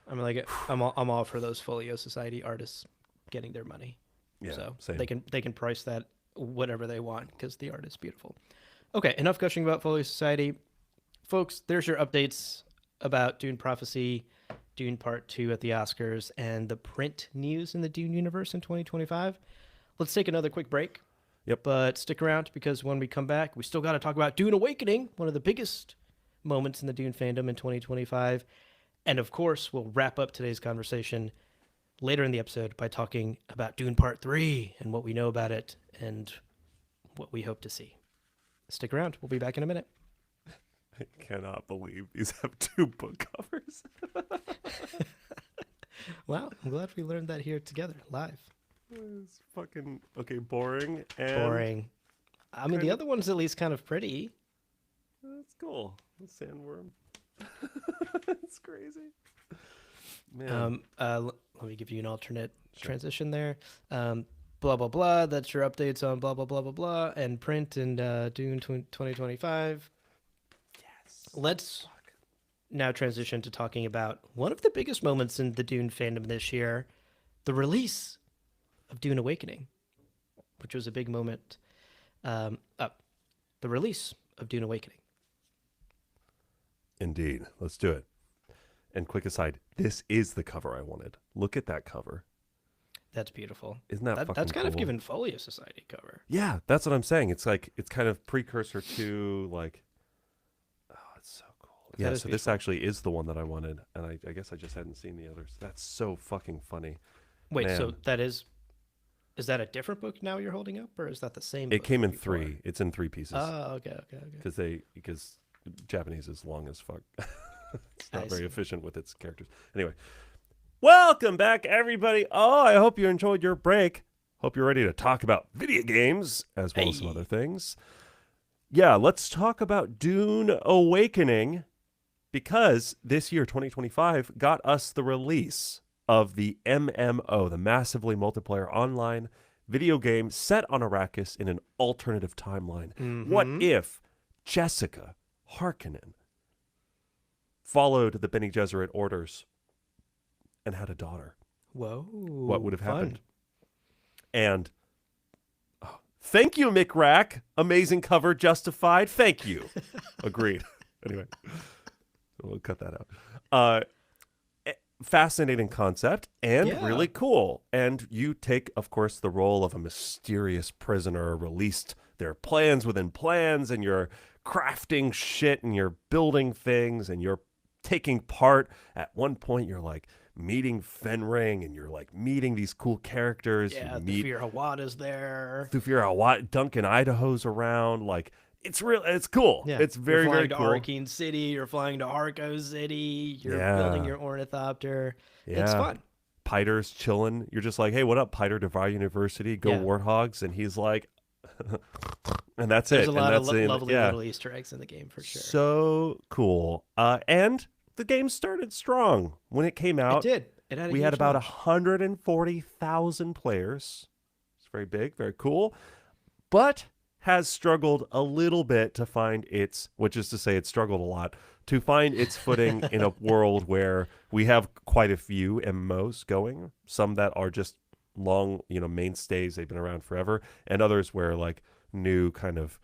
I mean, like I'm all for those Folio Society artists getting their money. Yeah, so same. they can price that whatever they want because the art is beautiful. Okay, enough gushing about Folio Society, folks. There's your updates about Dune Prophecy, Dune Part 2 at the Oscars, and the print news in the Dune universe in 2025. Let's take another quick break. Yep. But stick around because when we come back, we still got to talk about Dune Awakening, one of the biggest moments in the Dune fandom in 2025. And of course, we'll wrap up today's conversation later in the episode by talking about Dune Part 3 and what we know about it and what we hope to see. Stick around. We'll be back in a minute. I cannot believe these have 2 book covers. Wow, I'm glad we learned that here together, live. It's fucking, okay, boring. And boring. I mean, the other one's at least kind of pretty. That's cool. The sandworm. It's crazy. Man. Let me give you an alternate transition there. Blah, blah, blah. That's your updates on blah, blah, blah, blah, blah. And print and Dune 2025. Yes. Let's now transition to talking about one of the biggest moments in the Dune fandom this year, the release of Dune Awakening, which was a big moment. The release of Dune Awakening. Indeed. Let's do it. And quick aside, this is the cover I wanted. Look at that cover. That's beautiful. Isn't that fucking That's kind of cool? given Folio Society cover. Yeah, that's what I'm saying. It's like, it's kind of precursor to like, oh, it's so cool. Yeah, so this actually is the one that I wanted. And I guess I just hadn't seen the others. That's so fucking funny. Wait, Man. so that is that a different book now you're holding up, or is that the same book? It came in before? 3. It's in 3 pieces. Oh, okay. Because Japanese is long as fuck. It's not very efficient with its characters. Anyway, welcome back, everybody. Oh, I hope you enjoyed your break. Hope you're ready to talk about video games as well as some other things. Yeah, let's talk about Dune Awakening, because this year, 2025, got us the release of the MMO, the Massively Multiplayer Online video game set on Arrakis in an alternative timeline. Mm-hmm. What if Jessica Harkonnen followed the Bene Gesserit orders and had a daughter? Whoa. What would have fun. happened? And thank you, Mick Rack. Amazing cover, justified. Thank you. Agreed. Anyway, we'll cut that out. Fascinating concept and really cool. And you take, of course, the role of a mysterious prisoner released. There are plans within plans, and you're crafting shit, and you're building things, and you're taking part. At one point, you're like meeting Fenring, and you're like meeting these cool characters. Yeah, you meet Thufir Hawata's there. Thufir Hawat, Duncan Idaho's around. Like, it's real. It's cool. Yeah. It's very, very cool. You're flying to Arrakeen City. You're flying to Arco City. You're building your ornithopter. Yeah. It's fun. Piter's chilling. You're just like, hey, what up, Piter? DeVry University, go Yeah. Warthogs, and he's like, and that's There's a it, and lot of that's in, lovely yeah, little Easter eggs in the game for sure. so cool. And the game started strong when it came It out. did. It had a We had huge about launch. 140,000 players. It's very big, very cool, but has struggled a little bit to find its, which is to say, it struggled a lot to find its footing in a world where we have quite a few MMOs going, some that are just long, mainstays, they've been around forever, and others where like new kind of,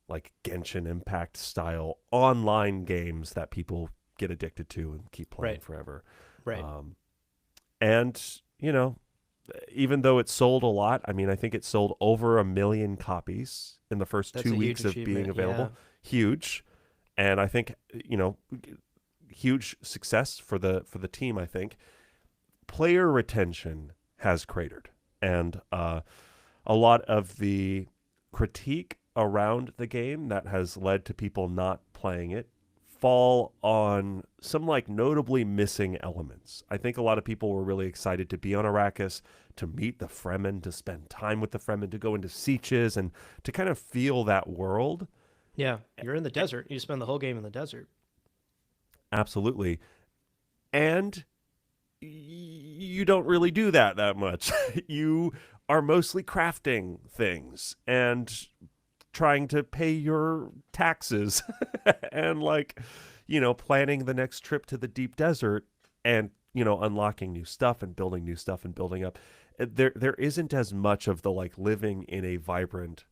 like Genshin Impact style online games that people get addicted to and keep playing Right. forever. Right. Um, and, even though it sold a lot, I mean, I think it sold over 1 million copies in the first That's two a huge weeks of being achievement. Yeah. available. Huge. And I think, huge success for the team, I think. Player retention has cratered. And a lot of the critique around the game that has led to people not playing it fall on some like notably missing elements. I think a lot of people were really excited to be on Arrakis, to meet the Fremen, to spend time with the Fremen, to go into Sieges and to kind of feel that world. Yeah. You're in the desert. You spend the whole game in the desert. Absolutely. And you don't really do that much. You are mostly crafting things and trying to pay your taxes and like, planning the next trip to the deep desert and, unlocking new stuff and building new stuff and building up. There isn't as much of the like living in a vibrant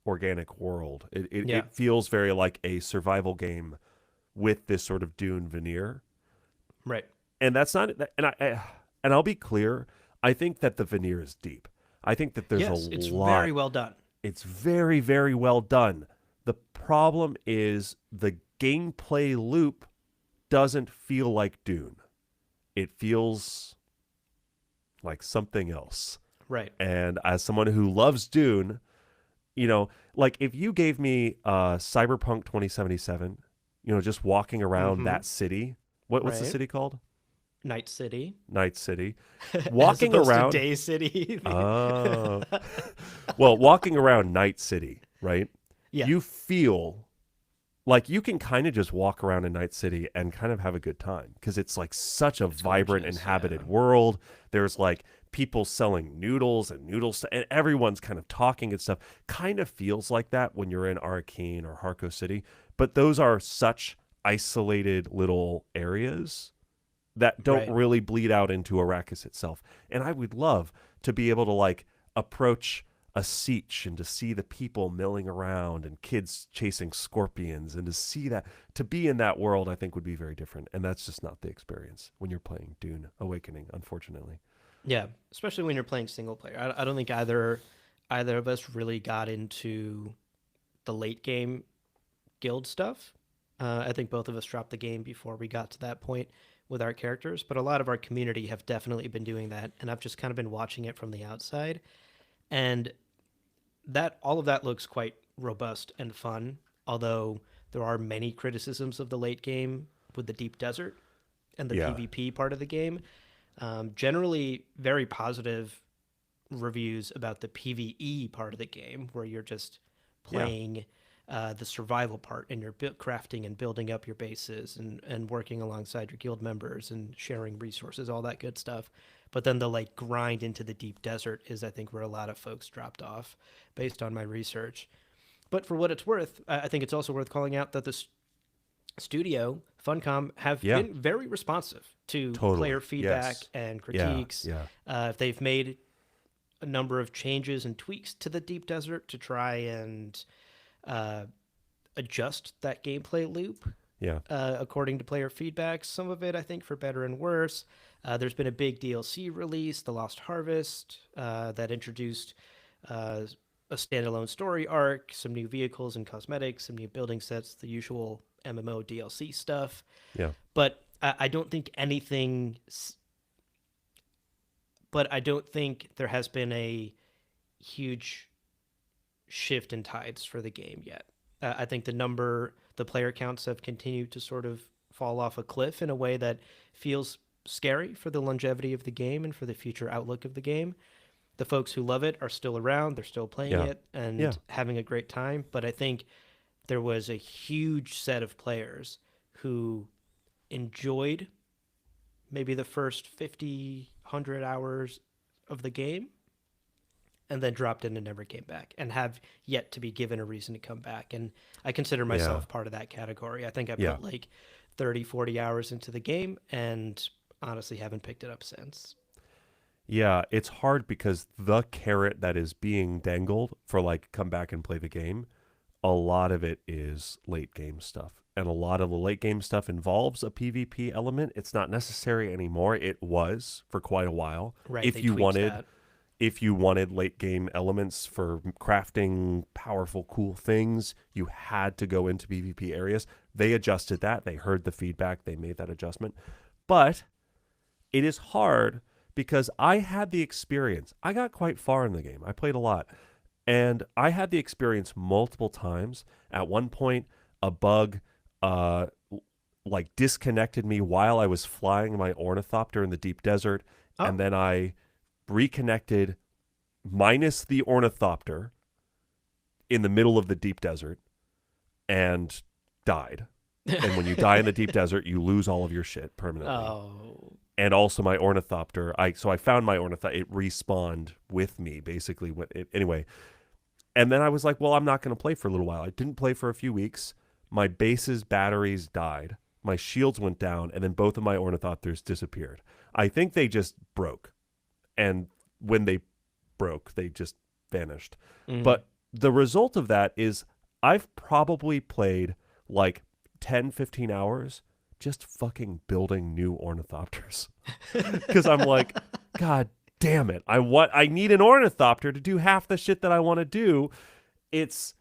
organic world. Yeah. It feels very like a survival game with this sort of Dune veneer. Right. And that's not, and I'll be clear, I think that the veneer is deep. I think that there's a Yes. It's very lot. well done. It's very, very well done. The problem is the gameplay loop doesn't feel like Dune. It feels like something else. Right. And as someone who loves Dune, like if you gave me Cyberpunk 2077, just walking around Mm-hmm. that city, what's the Right. city called? Night City. Night City. As Walking opposed to around, Day City. oh, well, walking around Night City, right? Yeah. You feel like you can kind of just walk around in Night City and kind of have a good time because it's like such a It's vibrant, gorgeous. inhabited Yeah. world. There's like people selling noodles and noodles, and everyone's kind of talking and stuff. Kind of feels like that when you're in Arcane or Harco City, but those are such isolated little areas that don't Right. really bleed out into Arrakis itself. And I would love to be able to like approach a siege and to see the people milling around and kids chasing scorpions and to see that, to be in that world, I think would be very different. And that's just not the experience when you're playing Dune Awakening, unfortunately. Yeah. Especially when you're playing single player. I don't think either of us really got into the late game guild stuff. I think both of us dropped the game before we got to that point with our characters, but a lot of our community have definitely been doing that, and I've just kind of been watching it from the outside. And that all of that looks quite robust and fun, although there are many criticisms of the late game with the deep desert and the Yeah. PvP part of the game. Generally, very positive reviews about the PvE part of the game, where you're just Yeah. playing the survival part and you're crafting and building up your bases and working alongside your guild members and sharing resources, all that good stuff. But then the like grind into the deep desert is, I think, where a lot of folks dropped off based on my research. But for what it's worth, I think it's also worth calling out that the studio, Funcom, have Yeah. been very responsive to Totally. player feedback Yes. and Yeah. critiques. Yeah. If they've made a number of changes and tweaks to the deep desert to try and uh, adjust that gameplay loop Yeah. according to player feedback. Some of it, I think, for better and worse. There's been a big DLC release, The Lost Harvest, that introduced a standalone story arc, some new vehicles and cosmetics, some new building sets, the usual MMO DLC stuff. Yeah. But I don't think anything. But I don't think there has been a huge shift in tides for the game yet. I think the player counts have continued to sort of fall off a cliff in a way that feels scary for the longevity of the game and for the future outlook of the game. The folks who love it are still around, they're still playing Yeah. it Yeah. and having a great time, but I think there was a huge set of players who enjoyed maybe the first 50, 100 hours of the game and then dropped in and never came back and have yet to be given a reason to come back. And I consider Yeah. myself part of that category. I think I Yeah. put like 30, 40 hours into the game and honestly haven't picked it up since. Yeah, it's hard because the carrot that is being dangled for like come back and play the game, a lot of it is late game stuff. And a lot of the late game stuff involves a PvP element. It's not necessary anymore. It was for quite a while. Right. If They you tweaked wanted that. if you wanted late game elements for crafting powerful cool things, you had to go into PvP areas. They adjusted that. They heard the feedback. They made that adjustment. But it is hard because I had the experience. I got quite far in the game. I played a lot. And I had the experience multiple times. At one point, a bug uh like disconnected me while I was flying my ornithopter in the deep desert, and Oh. then I reconnected minus the ornithopter in the middle of the deep desert and died. And when you die in the deep desert, you lose all of your shit permanently. Oh. And also my ornithopter, I found my ornithopter. It respawned with me basically. Anyway, and then I was like, well, I'm not going to play for a little while. I didn't play for a few weeks. My base's batteries died. My shields went down, and then both of my ornithopters disappeared. I think they just broke. And when they broke, they just vanished. Mm. But the result of that is I've probably played like 10, 15 hours just fucking building new ornithopters. Because I'm like, God damn it. I need an ornithopter to do half the shit that I want to do. It's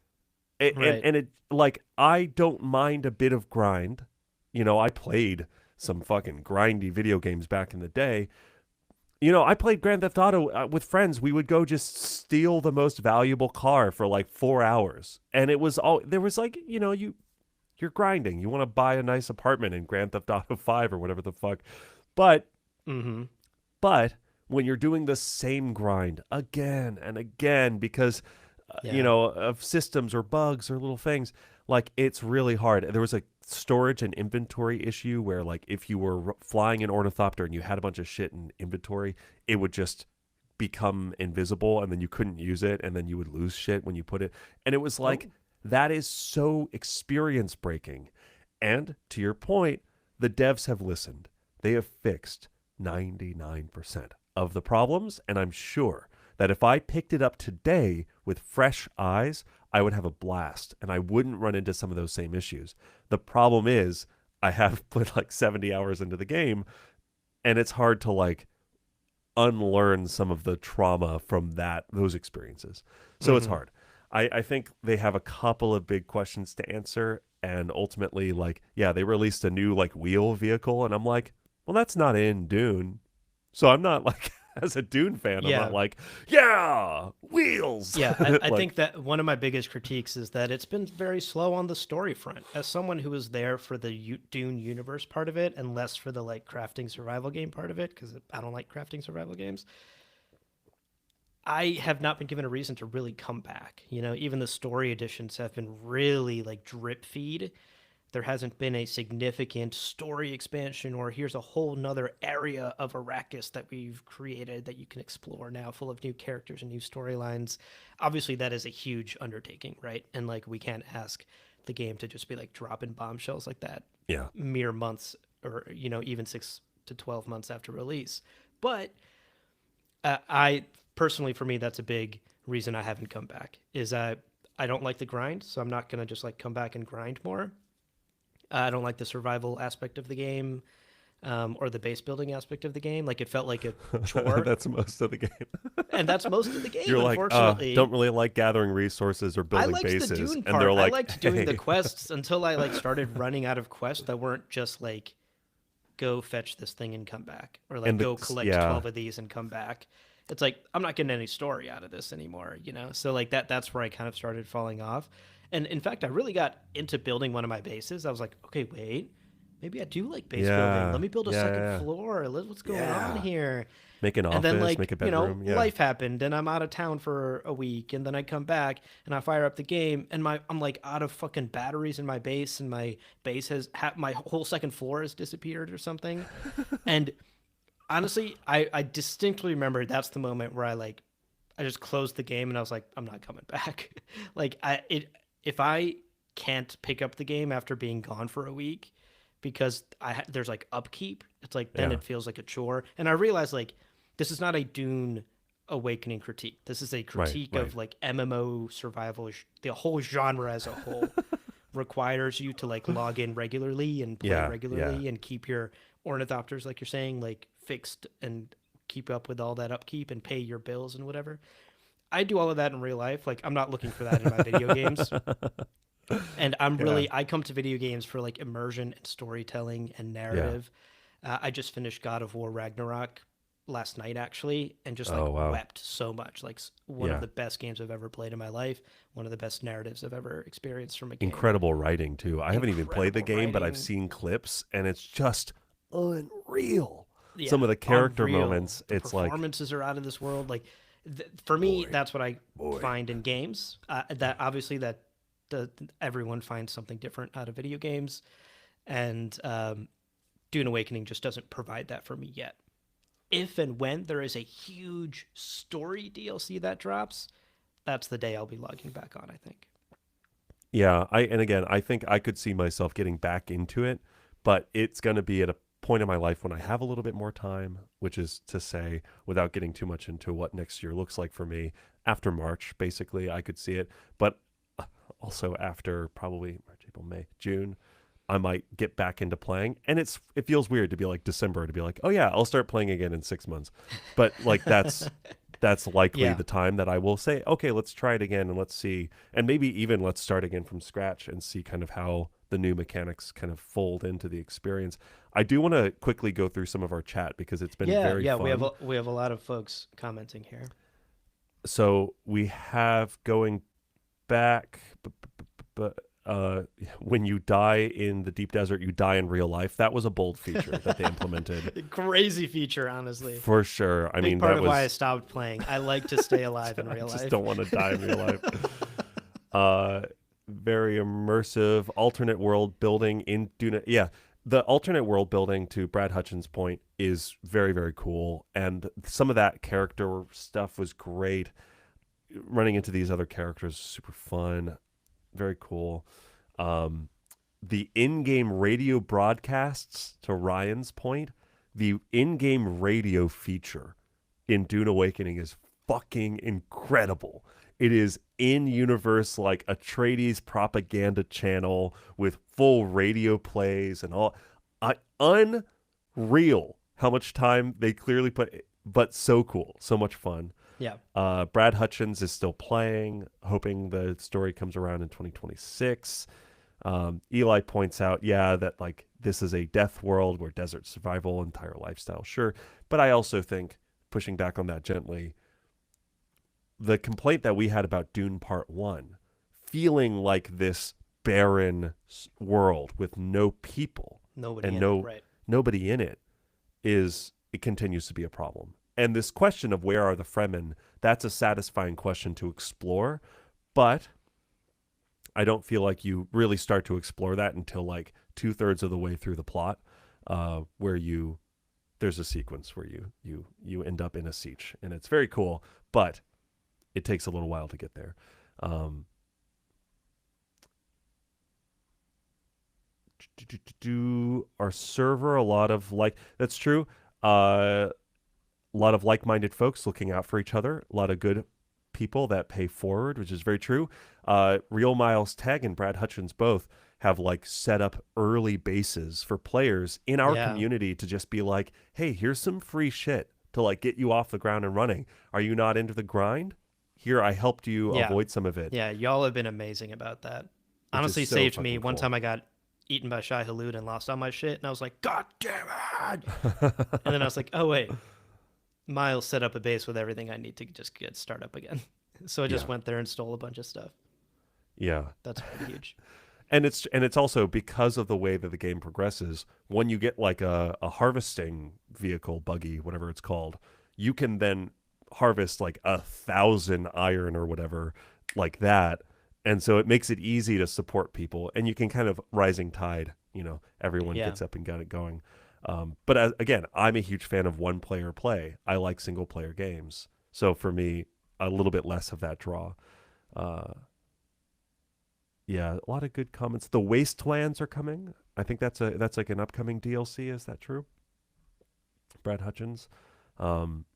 Right. and it like I don't mind a bit of grind. You know, I played some fucking grindy video games back in the day. You know, I played Grand Theft Auto with friends. We would go just steal the most valuable car for like 4 hours. And it was all there was like, you know, you're grinding. You want to buy a nice apartment in Grand Theft Auto 5 or whatever the fuck. But Mm-hmm. but when you're doing the same grind again and again because you Yeah. know of systems or bugs or little things, like it's really hard. There was a storage and inventory issue where like if you were flying an ornithopter and you had a bunch of shit in inventory, it would just become invisible and then you couldn't use it and then you would lose shit when you put it. And it was Oh. like that is so experience breaking. And to your point, the devs have listened. They have fixed 99% of the problems. And I'm sure that if I picked it up today with fresh eyes, I would have a blast and I wouldn't run into some of those same issues. The problem is, I have put like 70 hours into the game and it's hard to like unlearn some of the trauma from those experiences. So it's Mm-hmm. hard. I think they have a couple of big questions to answer. And ultimately, like, yeah, they released a new like wheel vehicle, and I'm like, well, that's not in Dune. So I'm not like, as a Dune fan, I'm not Yeah. like, yeah, wheels. Yeah, I Like, think that one of my biggest critiques is that it's been very slow on the story front. As someone who was there for the Dune universe part of it and less for the like crafting survival game part of it, because I don't like crafting survival games, I have not been given a reason to really come back. You know, even the story editions have been really like drip feed. There hasn't been a significant story expansion or here's a whole nother area of Arrakis that we've created that you can explore now, full of new characters and new storylines. Obviously, that is a huge undertaking, right? And like, we can't ask the game to just be like dropping bombshells like that yeah, mere months or, you know, even 6 to 12 months after release. But I personally, for me, that's a big reason I haven't come back. Is I don't like the grind, so I'm not gonna just like come back and grind more. I don't like the survival aspect of the game, or the base building aspect of the game. Like it felt like a chore, that's most of the game. and that's most of the You're game. like, don't Unfortunately, really like gathering resources or I building liked the bases. Dune And they're part. I like, liked doing the hey, quests until I like started running out of quests that weren't just like go fetch this thing and come back, or like and go collect yeah, 12 of these and come back. It's like I'm not getting any story out of this anymore, you know. So like that's where I kind of started falling off. And in fact, I really got into building one of my bases. I was like, okay, wait, maybe I do like base building. Let Yeah. me build a Yeah. second Yeah. floor. What's going on Yeah. here? Make an And then, office, like, make a bedroom. Yeah. life happened and I'm out of town for a week, and then I come back and I fire up the game, and I'm like out of fucking batteries in my base, and my base my whole second floor has disappeared or something. And honestly, I distinctly remember that's the moment where I just closed the game and I was like, I'm not coming back. Like, if I can't pick up the game after being gone for a week because there's like upkeep, it's like then Yeah. it feels like a chore. And I realized, like, this is not a Dune Awakening critique. This is a Right. critique Right. of like MMO survival. The whole genre as a whole requires you to like log in regularly and play Yeah. Yeah. regularly and keep your ornithopters, like you're saying, like fixed, and keep up with all that upkeep and pay your bills and whatever. I do all of that in real life. Like, I'm not looking for that in my video games. And Yeah. I come to video games for like immersion and storytelling and Yeah. narrative. I just finished God of War Ragnarok last night, actually, and just like Oh wow. wept so much. Like, one of Yeah. the best games I've ever played in my life, one of the best narratives I've ever experienced from a game. Incredible writing too. I haven't even played the Incredible game, but I've writing. seen clips and it's just unreal. Some Yeah, of the character unreal. moments, The it's like, performances are out of this world. Like, for me, boy, that's what I boy. find in games. That obviously that the everyone finds something different out of video games, and Dune Awakening just doesn't provide that for me yet. If and when there is a huge story DLC that drops, that's the day I'll be logging back on, I think. Yeah, and again, I think I could see myself getting back into it, but it's going to be at a point in my life when I have a little bit more time, which is to say, without getting too much into what next year looks like for me, after March, basically, I could see it. But also after probably March, April, May, June, I might get back into playing. And it feels weird to be like December to be like, oh yeah, I'll start playing again in 6 months. But like that's likely Yeah. the time that I will say, okay, let's try it again and let's see. And maybe even let's start again from scratch and see kind of how the new mechanics kind of fold into the experience. I do want to quickly go through some of our chat because it's been Yeah, very yeah, fun. we have a lot of folks commenting here. So we have going back, but when you die in the deep desert, you die in real life. That was a bold feature that they implemented Crazy feature, honestly. for sure. I Big mean, part that of why I was stopped playing. I like to stay alive in I real just life. don't want to die in real life. Uh, very immersive alternate world building in Dune. Yeah, the alternate world building, to Brad Hutchins' point, is very very cool, and some of that character stuff was great. Running into these other characters, super fun, very cool. Um, the in-game radio broadcasts, to Ryan's point, the in-game radio feature in Dune Awakening is fucking incredible. It is in universe, like Atreides propaganda channel with full radio plays and all. Unreal how much time they clearly put, but so cool, so much fun. Yeah. Brad Hutchins is still playing, hoping the story comes around in 2026. Eli points out, yeah, that like this is a death world where desert survival, entire lifestyle, sure. But I also think, pushing back on that gently, the complaint that we had about Dune Part 1, feeling like this barren world with no people Nobody and in it, right? nobody in it, it continues to be a problem. And this question of where are the Fremen, that's a satisfying question to explore, but I don't feel like you really start to explore that until like 2/3 of the way through the plot, where there's a sequence where you end up in a siege, and it's very cool, but it takes a little while to get there. Our server, a lot of like, that's true. A lot of like-minded folks looking out for each other. A lot of good people that pay forward, which is very true. Real Miles Teg and Brad Hutchins both have like set up early bases for players in our Yeah. community to just be like, hey, here's some free shit to like get you off the ground and running. Are you not into the grind? Here, I helped you Yeah. avoid some of it, Yeah. Y'all have been amazing about that. which is Honestly, so saved me. fucking One cool. time I got eaten by Shai Halud and lost all my shit, and I was like, God damn it! And then I was like, oh wait, Miles set up a base with everything I need to just get start up again. So I just Yeah. went there and stole a bunch of stuff. Yeah. That's pretty huge. And it's also because of the way that the game progresses. When you get like a harvesting vehicle, buggy, whatever it's called, you can then harvest like 1,000 iron or whatever like that. And so it makes it easy to support people, and you can kind of rising tide. Everyone Yeah. gets up and got it going. But again, I'm a huge fan of one player play. I like single player games, so for me, a little bit less of that draw. Uh, yeah, a lot of good comments. The Wastelands are coming. I think that's like an upcoming DLC. Is that true? Brad Hutchins. Um,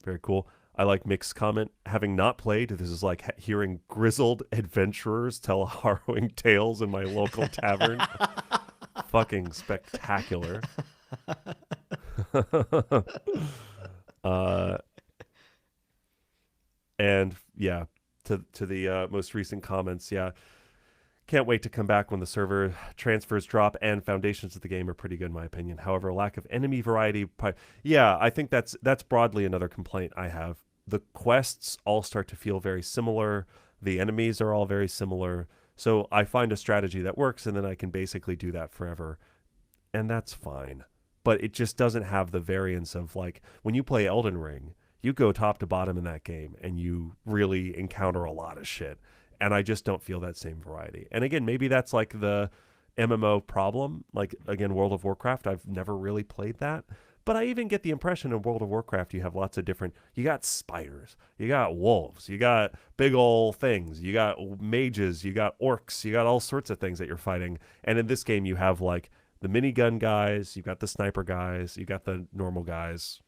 Very cool. I like Mick's comment. Having not played, this is like hearing grizzled adventurers tell harrowing tales in my local tavern. Fucking spectacular. uh, and yeah, to the most recent comments, yeah. Can't wait to come back when the server transfers drop and foundations of the game are pretty good in my opinion. However, lack of enemy variety, yeah, I think that's broadly another complaint I have. The quests all start to feel very similar. The enemies are all very similar. So I find a strategy that works, and then I can basically do that forever, and that's fine. But it just doesn't have the variance of, like, when you play Elden Ring, you go top to bottom in that game and you really encounter a lot of shit. And I just don't feel that same variety. And again, maybe that's like the MMO problem. Like, again, World of Warcraft, I've never really played that. But I even get the impression in World of Warcraft you have lots of different, you got spiders, you got wolves, you got big old things, you got mages, you got orcs, you got all sorts of things that you're fighting. And in this game you have like the minigun guys, you got the sniper guys, you got the normal guys,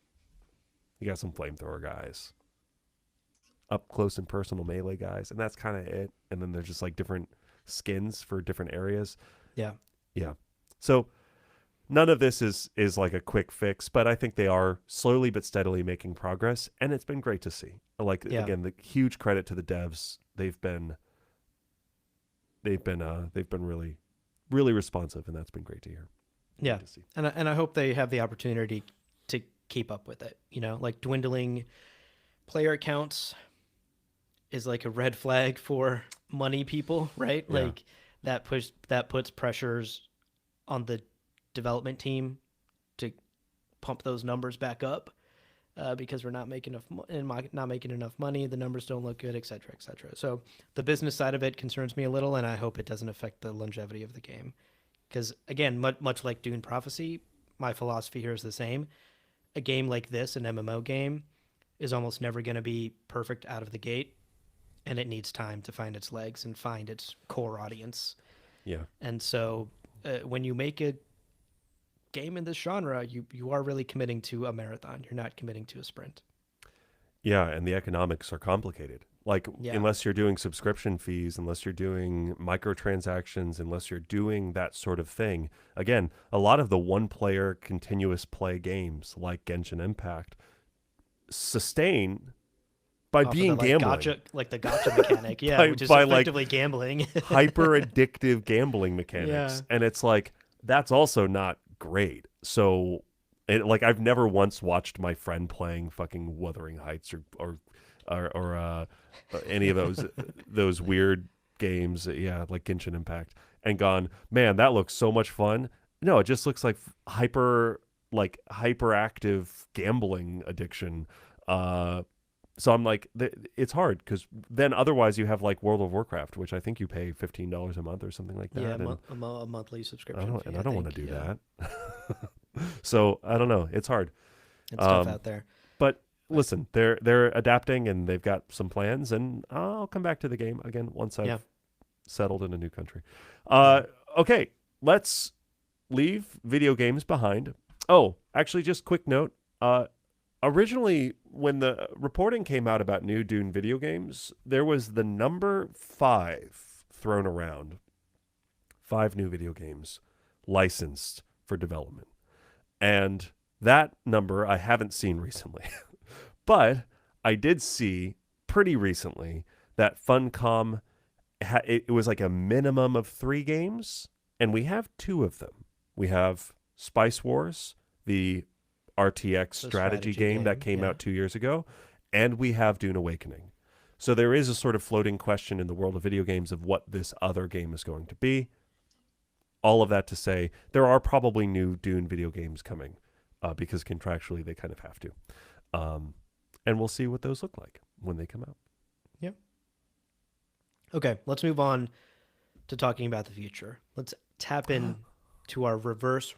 you got some flamethrower guys, up close and personal melee guys, and that's kind of it. And then there's just like different skins for different areas. Yeah. Yeah. So none of this is like a quick fix, but I think they are slowly but steadily making progress, and it's been great to see. Like, Yeah. again, the huge credit to the devs. They've been really really responsive, and that's been great to hear. Yeah. Great to see. And I hope they have the opportunity to keep up with it. Like dwindling player counts is like a red flag for money people, right? Yeah. Like that puts pressures on the development team to pump those numbers back up, because we're not making enough money. The numbers don't look good, et cetera, et cetera. So the business side of it concerns me a little, and I hope it doesn't affect the longevity of the game. Because again, much like Dune Prophecy, my philosophy here is the same. A game like this, an MMO game, is almost never going to be perfect out of the gate, and it needs time to find its legs and find its core audience. Yeah. And so when you make a game in this genre, you are really committing to a marathon. You're not committing to a sprint. Yeah, and the economics are complicated. Like, Yeah. unless you're doing subscription fees, unless you're doing microtransactions, unless you're doing that sort of thing. Again, a lot of the one-player continuous play games like Genshin Impact sustain by Off being of the, gambling. the gotcha mechanic, yeah, By- which is by, like, effectively gambling. Hyper addictive gambling mechanics. Yeah. And it's like, that's also not great. So, like, I've never once watched my friend playing fucking Wuthering Heights or any of those weird games, yeah, like Genshin Impact, and gone, man, that looks so much fun. No, it just looks like hyperactive gambling addiction. So I'm like, it's hard, because then otherwise you have like World of Warcraft, which I think you pay $15 a month or something like that. Yeah, and a monthly I subscription don't, fee, and I don't want to think, do yeah. that. So I don't know. It's hard. It's tough Um, out there. But listen, they're adapting, and they've got some plans, and I'll come back to the game again once I've Yeah. settled in a new country. Yeah. Okay, let's leave video games behind. Oh, actually, just quick note. Originally, when the reporting came out about new Dune video games, there was the number 5 thrown around. 5 new video games licensed for development. And that number I haven't seen recently. But I did see pretty recently that Funcom, it was like a minimum of 3 games, and we have 2 of them. We have Spice Wars, the RTX strategy game that came yeah. out 2 years ago, and we have Dune Awakening. So there is a sort of floating question in the world of video games of what this other game is going to be. all of that to say there are probably new Dune video games coming because contractually they kind of have to. And we'll see what those look like when they come out. Yeah. Okay, let's move on to talking about the future. Let's tap in to our reverse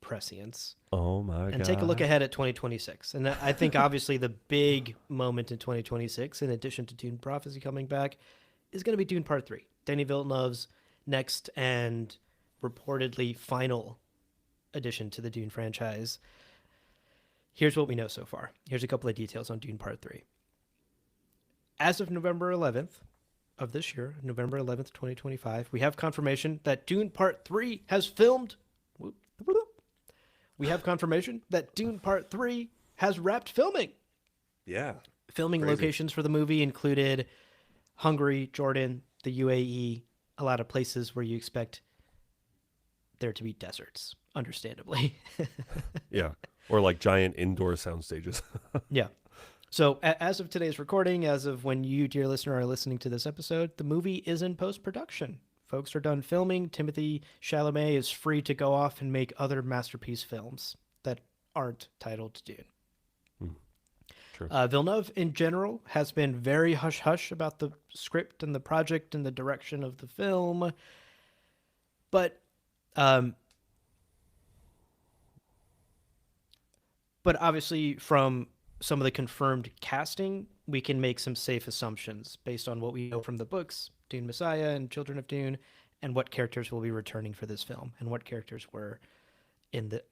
prescience Oh my and God. take a look ahead at 2026. And I think obviously the big moment in 2026, in addition to Dune Prophecy coming back, is going to be Dune Part 3. Denis Villeneuve's next and reportedly final addition to the Dune franchise. Here's what we know so far. Here's a couple of details on Dune Part 3. As of November 11th of this year, November 11th, 2025, we have confirmation that Dune Part 3 has filmed. We have confirmation that Dune Part 3 has wrapped filming. Yeah. Filming Crazy. locations for the movie included Hungary, Jordan, the UAE, a lot of places where you expect there to be deserts, understandably. Yeah. Or like giant indoor sound stages. Yeah. So as of today's recording, as of when you, dear listener, are listening to this episode, the movie is in post-production. Folks are done filming. Timothée Chalamet is free to go off and make other masterpiece films that aren't titled Dune. True. Villeneuve, in general, has been very hush-hush about the script and the project and the direction of the film. But obviously, from some of the confirmed casting, we can make some safe assumptions based on what we know from the books, Dune Messiah and Children of Dune, and what characters will be returning for this film, and what characters were in the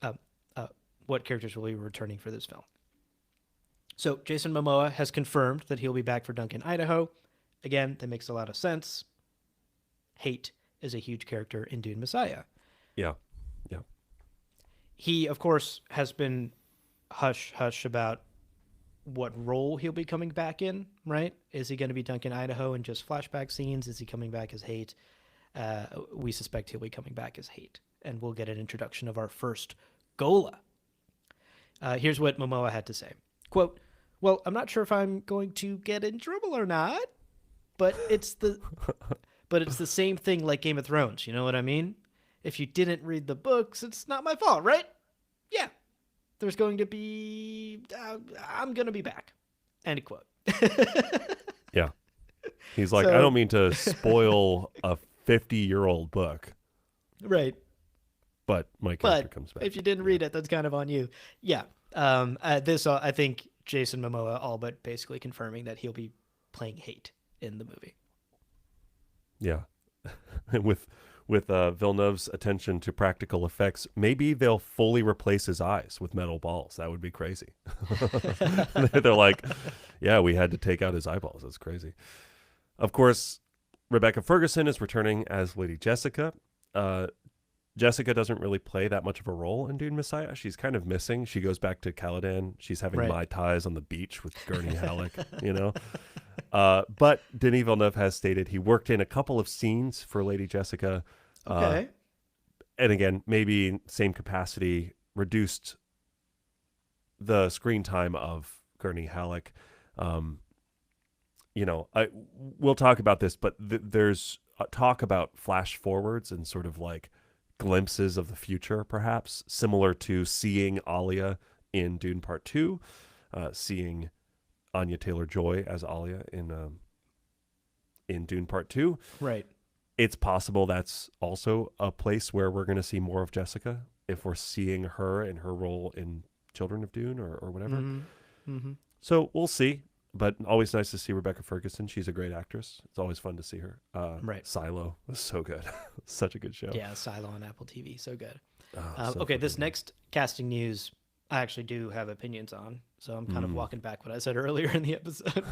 what characters will be returning for this film. So Jason Momoa has confirmed that he'll be back for Duncan, Idaho. Again, that makes a lot of sense. Hate is a huge character in Dune Messiah. Yeah. Yeah. He, of course, has been hush-hush about what role he'll be coming back in, right? Is he going to be Duncan, Idaho in just flashback scenes? Is he coming back as Hate? We suspect he'll be coming back as Hate, and we'll get an introduction of our first Gola. Here's what Momoa had to say. Quote, "Well, I'm not sure if I'm going to get in trouble or not, but it's the same thing like Game of Thrones, you know what I mean? If you didn't read the books, it's not my fault, right? Yeah. There's going to be I'm going to be back." End quote. Yeah. He's like, So- I don't mean to spoil a 50-year-old book, Right. but my character But comes back. if you didn't read it, that's kind of on you. Yeah. This, I think Jason Momoa all but basically confirming that he'll be playing Hate in the movie. Yeah. with Villeneuve's attention to practical effects, maybe they'll fully replace his eyes with metal balls. That would be crazy. They're like, yeah, we had to take out his eyeballs. That's crazy. Of course, Rebecca Ferguson is returning as Lady Jessica. Jessica doesn't really play that much of a role in Dune Messiah. She's kind of missing. She goes back to Caladan. She's having Right. Mai Tais on the beach with Gurney Halleck, you know. But Denis Villeneuve has stated he worked in a couple of scenes for Lady Jessica. Okay. And again, maybe in same capacity, reduced the screen time of Gurney Halleck. We'll talk about this, but there's talk about flash forwards and sort of like glimpses of the future, perhaps similar to seeing Alia in Dune Part 2, seeing Anya Taylor-Joy as Alia in Dune Part 2. Right. It's possible that's also a place where we're going to see more of Jessica if we're seeing her and her role in Children of Dune or whatever. Mm-hmm. Mm-hmm. So we'll see. But always nice to see Rebecca Ferguson. She's a great actress. It's always fun to see her. Right. Silo was so good. Such a good show. Yeah, Silo on Apple TV. So good. Oh, so Okay, this fucking next casting news I actually do have opinions on. So I'm kind of walking back what I said earlier in the episode.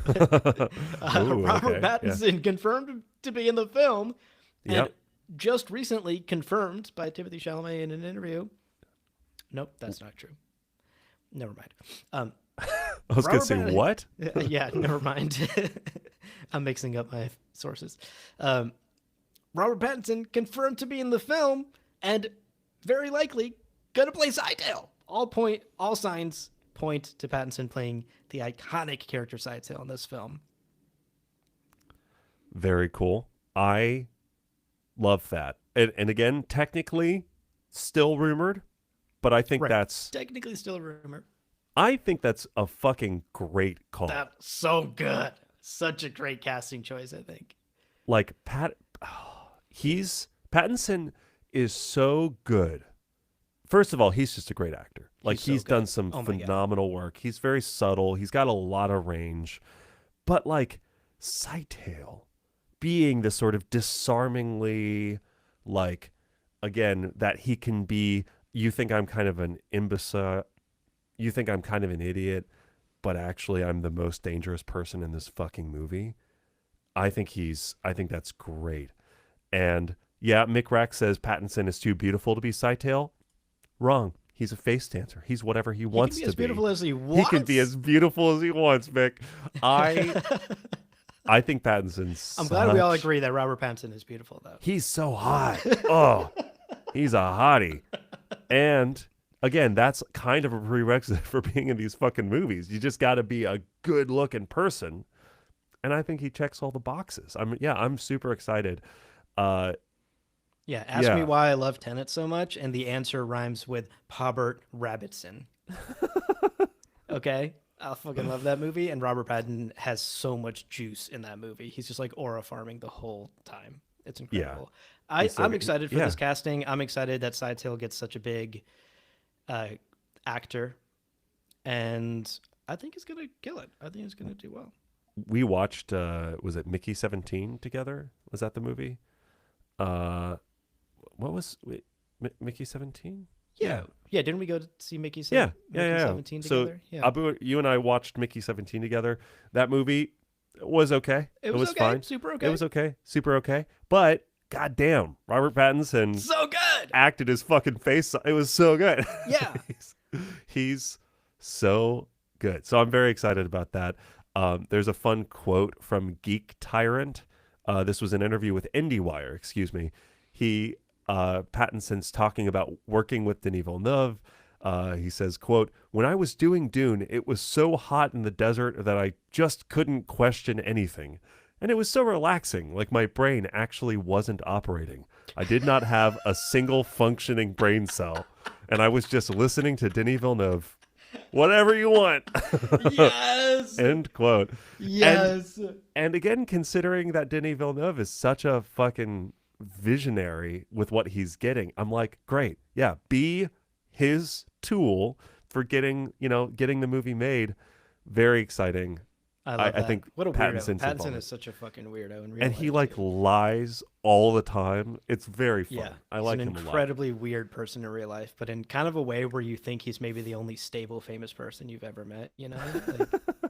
Ooh, Robert okay, yeah. Pattinson confirmed to be in the film. And Yep. just recently confirmed by Timothée Chalamet in an interview. Nope, that's not true. Never mind. I was going to Robert say, Pattinson- what? Yeah, never mind. I'm mixing up my sources. Robert Pattinson confirmed to be in the film and very likely gonna play Sidetail. All signs point to Pattinson playing the iconic character Sidetail in this film. Very cool. I love that. and again, technically still rumored, but I think Right. that's Technically still a rumor. a fucking great call. That's so good. Such a great casting choice, I think. Like Pattinson is so good. First of all, he's just a great actor. Like He's so done good. some Oh my God. phenomenal work. He's very subtle. He's got a lot of range. But like Sightale being the sort of disarmingly like again that he can be you think I'm kind of an imbecile, you think I'm kind of an idiot, but actually I'm the most dangerous person in this fucking movie. I think that's great. And yeah, Mick Rack says Pattinson is too beautiful to be Sightale. Wrong. He's a face dancer. He's whatever he wants He can be to as beautiful be. as he He wants. can be as beautiful as he wants, Mick. I think Pattinson's I'm glad we all agree that Robert Pattinson is beautiful, though. He's so hot. Oh, he's a hottie. And again, that's kind of a prerequisite for being in these fucking movies. You just got to be a good looking person. And I think he checks all the boxes. I'm super excited. Ask me why I love Tenet so much, and the answer rhymes with Pobert Rabbitson. Okay? I fucking love that movie, and Robert Pattinson has so much juice in that movie. He's just like aura farming the whole time. It's incredible. I'm excited for this casting. I'm excited that Sightale gets such a big actor, and I think he's going to kill it. I think he's going to do well. We watched, was it Mickey 17 together? Was that the movie? What was Mickey 17? Yeah. Didn't we go to see Mickey? Yeah. 17 together. So Abu, you and I watched Mickey 17 together. That movie was okay. It was okay. fine. Super okay. It was okay. Super okay. But goddamn, Robert Pattinson so good acted his fucking face. It was so good. Yeah. he's so good. So I'm very excited about that. There's a fun quote from Geek Tyrant. This was an interview with IndieWire. Excuse me. Pattinson's talking about working with Denis Villeneuve. He says, quote, "When I was doing Dune, it was so hot in the desert that I just couldn't question anything. And it was so relaxing, like my brain actually wasn't operating. I did not have a single functioning brain cell. And I was just listening to Denis Villeneuve. Whatever you want." Yes. End quote. Yes. And again, considering that Denis Villeneuve is such a fucking visionary with what he's getting, I'm like, great. Yeah, be his tool for getting the movie made. Very exciting. I think what a Pattinson's weirdo. Pattinson is such a fucking weirdo in real and life, he like too. lies all the time. It's very fun. Yeah, I like him a lot. He's an incredibly weird person in real life, but in kind of a way where you think he's maybe the only stable, famous person you've ever met. You know,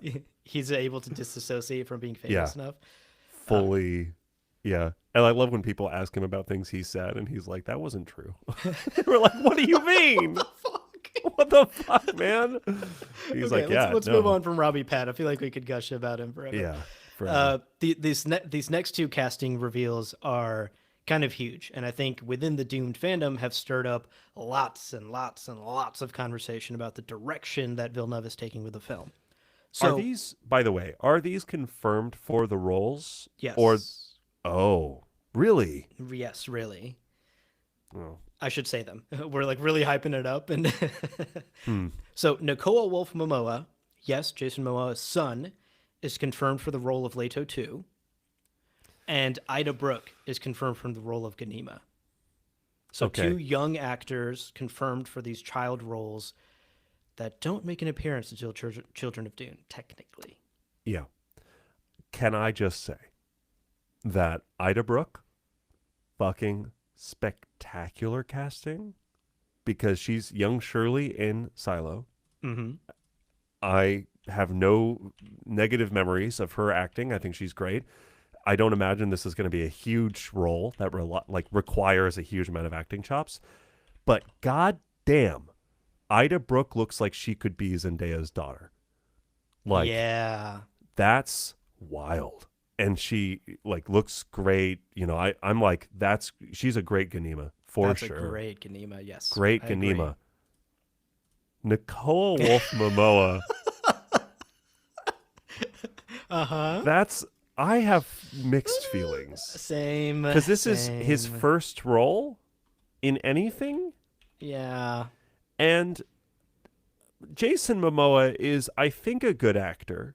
like, he's able to disassociate from being famous enough. Fully, yeah. And I love when people ask him about things he said, and he's like, "That wasn't true." We're like, "What do you mean?" What the fuck, man? He's okay, like, yeah. Let's move on from Robbie Pat. I feel like we could gush about him forever. Yeah. Forever. These next two casting reveals are kind of huge, and I think within the Dune fandom have stirred up lots and lots and lots of conversation about the direction that Villeneuve is taking with the film. So, are these, by the way, confirmed for the roles? Yes. Oh, really? Yes, really. Oh. I should say them. We're like really hyping it up. And So Nakoa Wolf Momoa, yes, Jason Momoa's son, is confirmed for the role of Leto 2. And Ida Brooke is confirmed for the role of Ganima. So two young actors confirmed for these child roles that don't make an appearance until Children of Dune, technically. Yeah. Can I just say that Ida Brooke, fucking spectacular casting, because she's young Shirley in Silo. Mm-hmm. I have no negative memories of her acting. I think she's great. I don't imagine this is going to be a huge role that requires a huge amount of acting chops. But goddamn, Ida Brooke looks like she could be Zendaya's daughter. Like, yeah, that's wild. And she looks great. You know, I'm like, she's a great Ganima for sure. That's a great Ganima, yes. Great Ganima. Nakoa Wolf Momoa. Uh-huh. That's I have mixed feelings Same. because this is his Same. first role in anything, Yeah. and Jason Momoa is, I think, a good actor,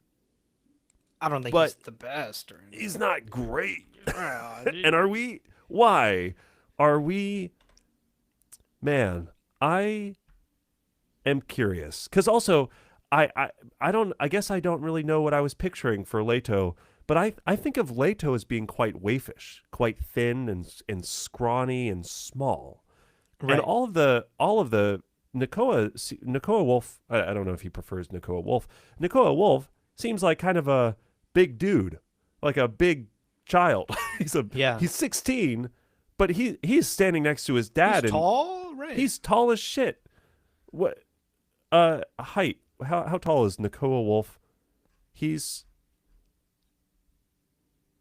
I don't think but he's the best or he's anything. not great. Well, And are we? Why are we? Man, I am curious because also I don't. I guess I don't really know what I was picturing for Leto, but I think of Leto as being quite waifish, quite thin and scrawny and small, and right. all of the Nakoa Wolf. I don't know if he prefers Nakoa Wolf. Nakoa Wolf seems like kind of a big dude, like a big child. Yeah. He's 16, but he's standing next to his He's dad, and tall, right? he's tall as shit. What height? How tall is Nakoa Wolf? He's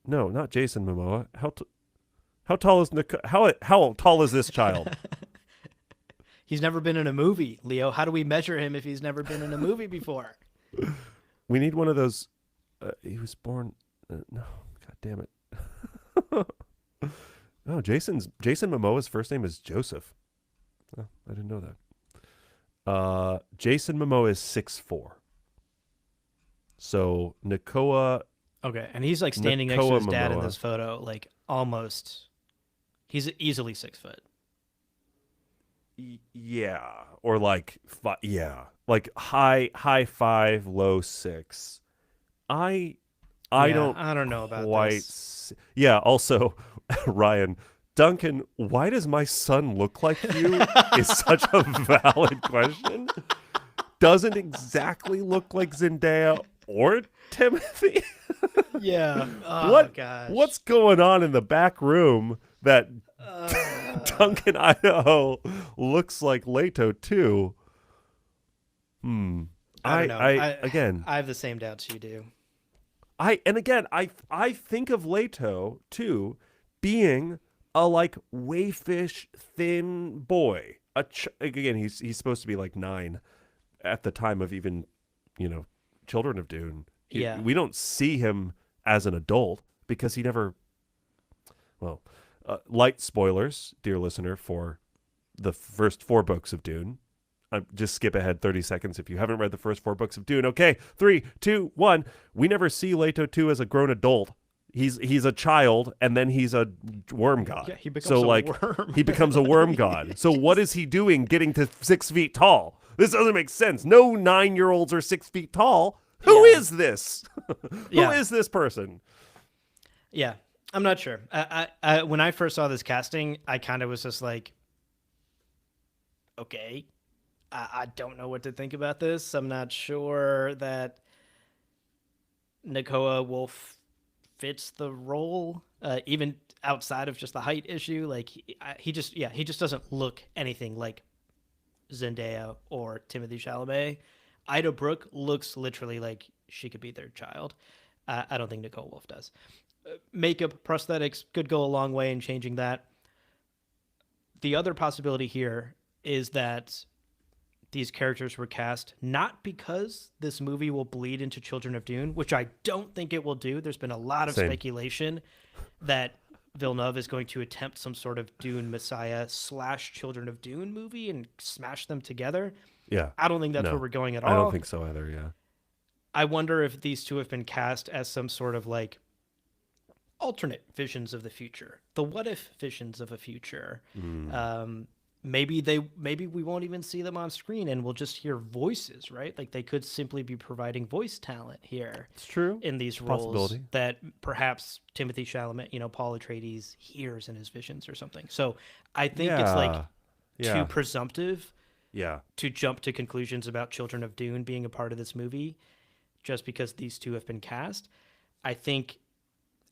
no, not Jason Momoa. How tall is how tall is this child? He's never been in a movie, Leo. How do we measure him if he's never been in a movie before? We need one of those. He was born. No, god damn it. Oh, Jason Momoa's first name is Joseph. Oh, I didn't know that. Jason Momoa is 6'4". So Nakoa Okay, and he's like standing next to his dad in Momoa. this photo, like almost. He's easily 6 foot. Yeah, or like yeah, like high 5, low 6. I Yeah, don't I don't know about quite this. yeah, also Ryan Duncan, why does my son look like you is such a valid question. Doesn't exactly look like Zendaya or Timothy. Yeah. Oh gosh. What's going on in the back room that Duncan Idaho looks like Leto too? I don't know. Again, I have the same doubts you do. I think of Leto too being a like wayfish thin boy. Again, he's supposed to be like 9 at the time of even, Children of Dune. Yeah. We don't see him as an adult because he never. Well, light spoilers, dear listener, for the first 4 books of Dune. Just skip ahead 30 seconds if you haven't read the first 4 books of Dune. Okay, 3, 2, 1. We never see Leto 2 as a grown adult. He's a child, and then he's a worm god. Yeah, he becomes so a like worm. he becomes a worm god. So what is he doing getting to 6 feet tall? This doesn't make sense. No 9-year-olds are 6 feet tall. Who is this? Who is this person? Yeah, I'm not sure. I when I first saw this casting, I kind of was just like, okay, I don't know what to think about this. I'm not sure that Nakoa Wolf fits the role, even outside of just the height issue. Like he just doesn't look anything like Zendaya or Timothy Chalamet. Ida Brooke looks literally like she could be their child. I don't think Nicole Wolf does. Makeup, prosthetics could go a long way in changing that. The other possibility here is that these characters were cast not because this movie will bleed into Children of Dune, which I don't think it will do. There's been a lot of speculation that Villeneuve is going to attempt some sort of Dune Messiah / Children of Dune movie and smash them together. Yeah. I don't think that's where we're going at all. I don't think so either, yeah. I wonder if these two have been cast as some sort of like alternate visions of the future, the what if visions of a future. Maybe we won't even see them on screen and we'll just hear voices, right? Like they could simply be providing voice talent here. It's true. In these roles that perhaps Timothy Chalamet, Paul Atreides hears in his visions or something. So I think it's like too presumptive to jump to conclusions about Children of Dune being a part of this movie just because these two have been cast. I think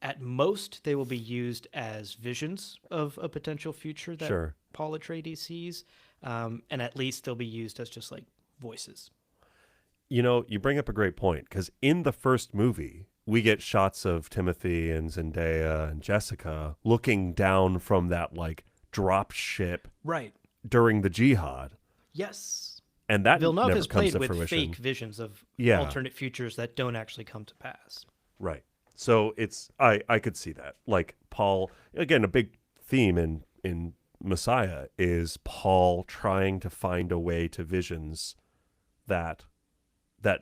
at most they will be used as visions of a potential future that Paul Atreides sees, and at least they'll be used as just like voices. You bring up a great point because in the first movie we get shots of Timothy and Zendaya and Jessica looking down from that like drop ship during the jihad. Yes. And that Villeneuve never has comes played to with fruition. fake visions of alternate futures that don't actually come to pass. Right. So I could see that. Like Paul, again, a big theme in Messiah is Paul trying to find a way to visions that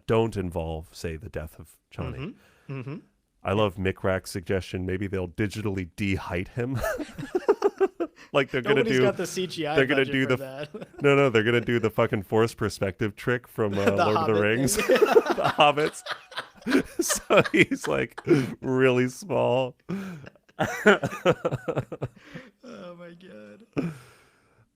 don't involve, say, the death of Johnny. Mm-hmm. Mm-hmm. I Yeah. love Mick Rack's suggestion. Maybe they'll digitally de-height him. Like Nobody's got the CGI they're gonna budget do for the that. no, they're gonna do the fucking forced perspective trick from The Lord of the Hobbit Rings, thing. the hobbits. So he's like really small. Oh my god.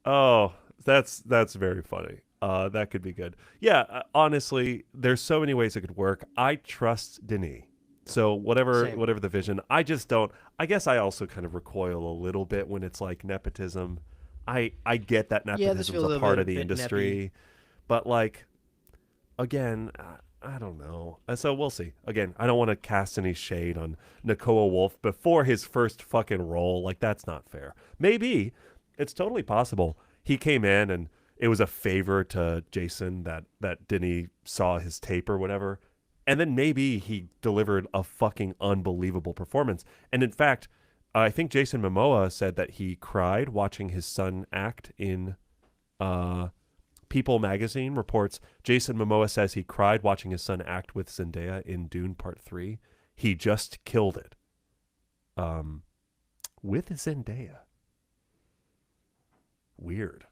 Oh, that's very funny. That could be good. Yeah, honestly, there's so many ways it could work. I trust Denis. So Same. whatever the vision, I just don't. I guess I also kind of recoil a little bit when it's like nepotism. I get that Yeah, this nepotism's feels a a part of bit, the bit neppy. industry, but like again, I don't know. So we'll see. Again, I don't want to cast any shade on Nakoa Wolf before his first fucking role. Like that's not fair. Maybe it's totally possible he came in and it was a favor to Jason that Denny saw his tape or whatever, and then maybe he delivered a fucking unbelievable performance. And in fact, I think Jason Momoa said that he cried watching his son act in uh, People magazine reports Jason Momoa says he cried watching his son act with Zendaya in Dune Part 3. He just killed it. Um, with Zendaya. Weird.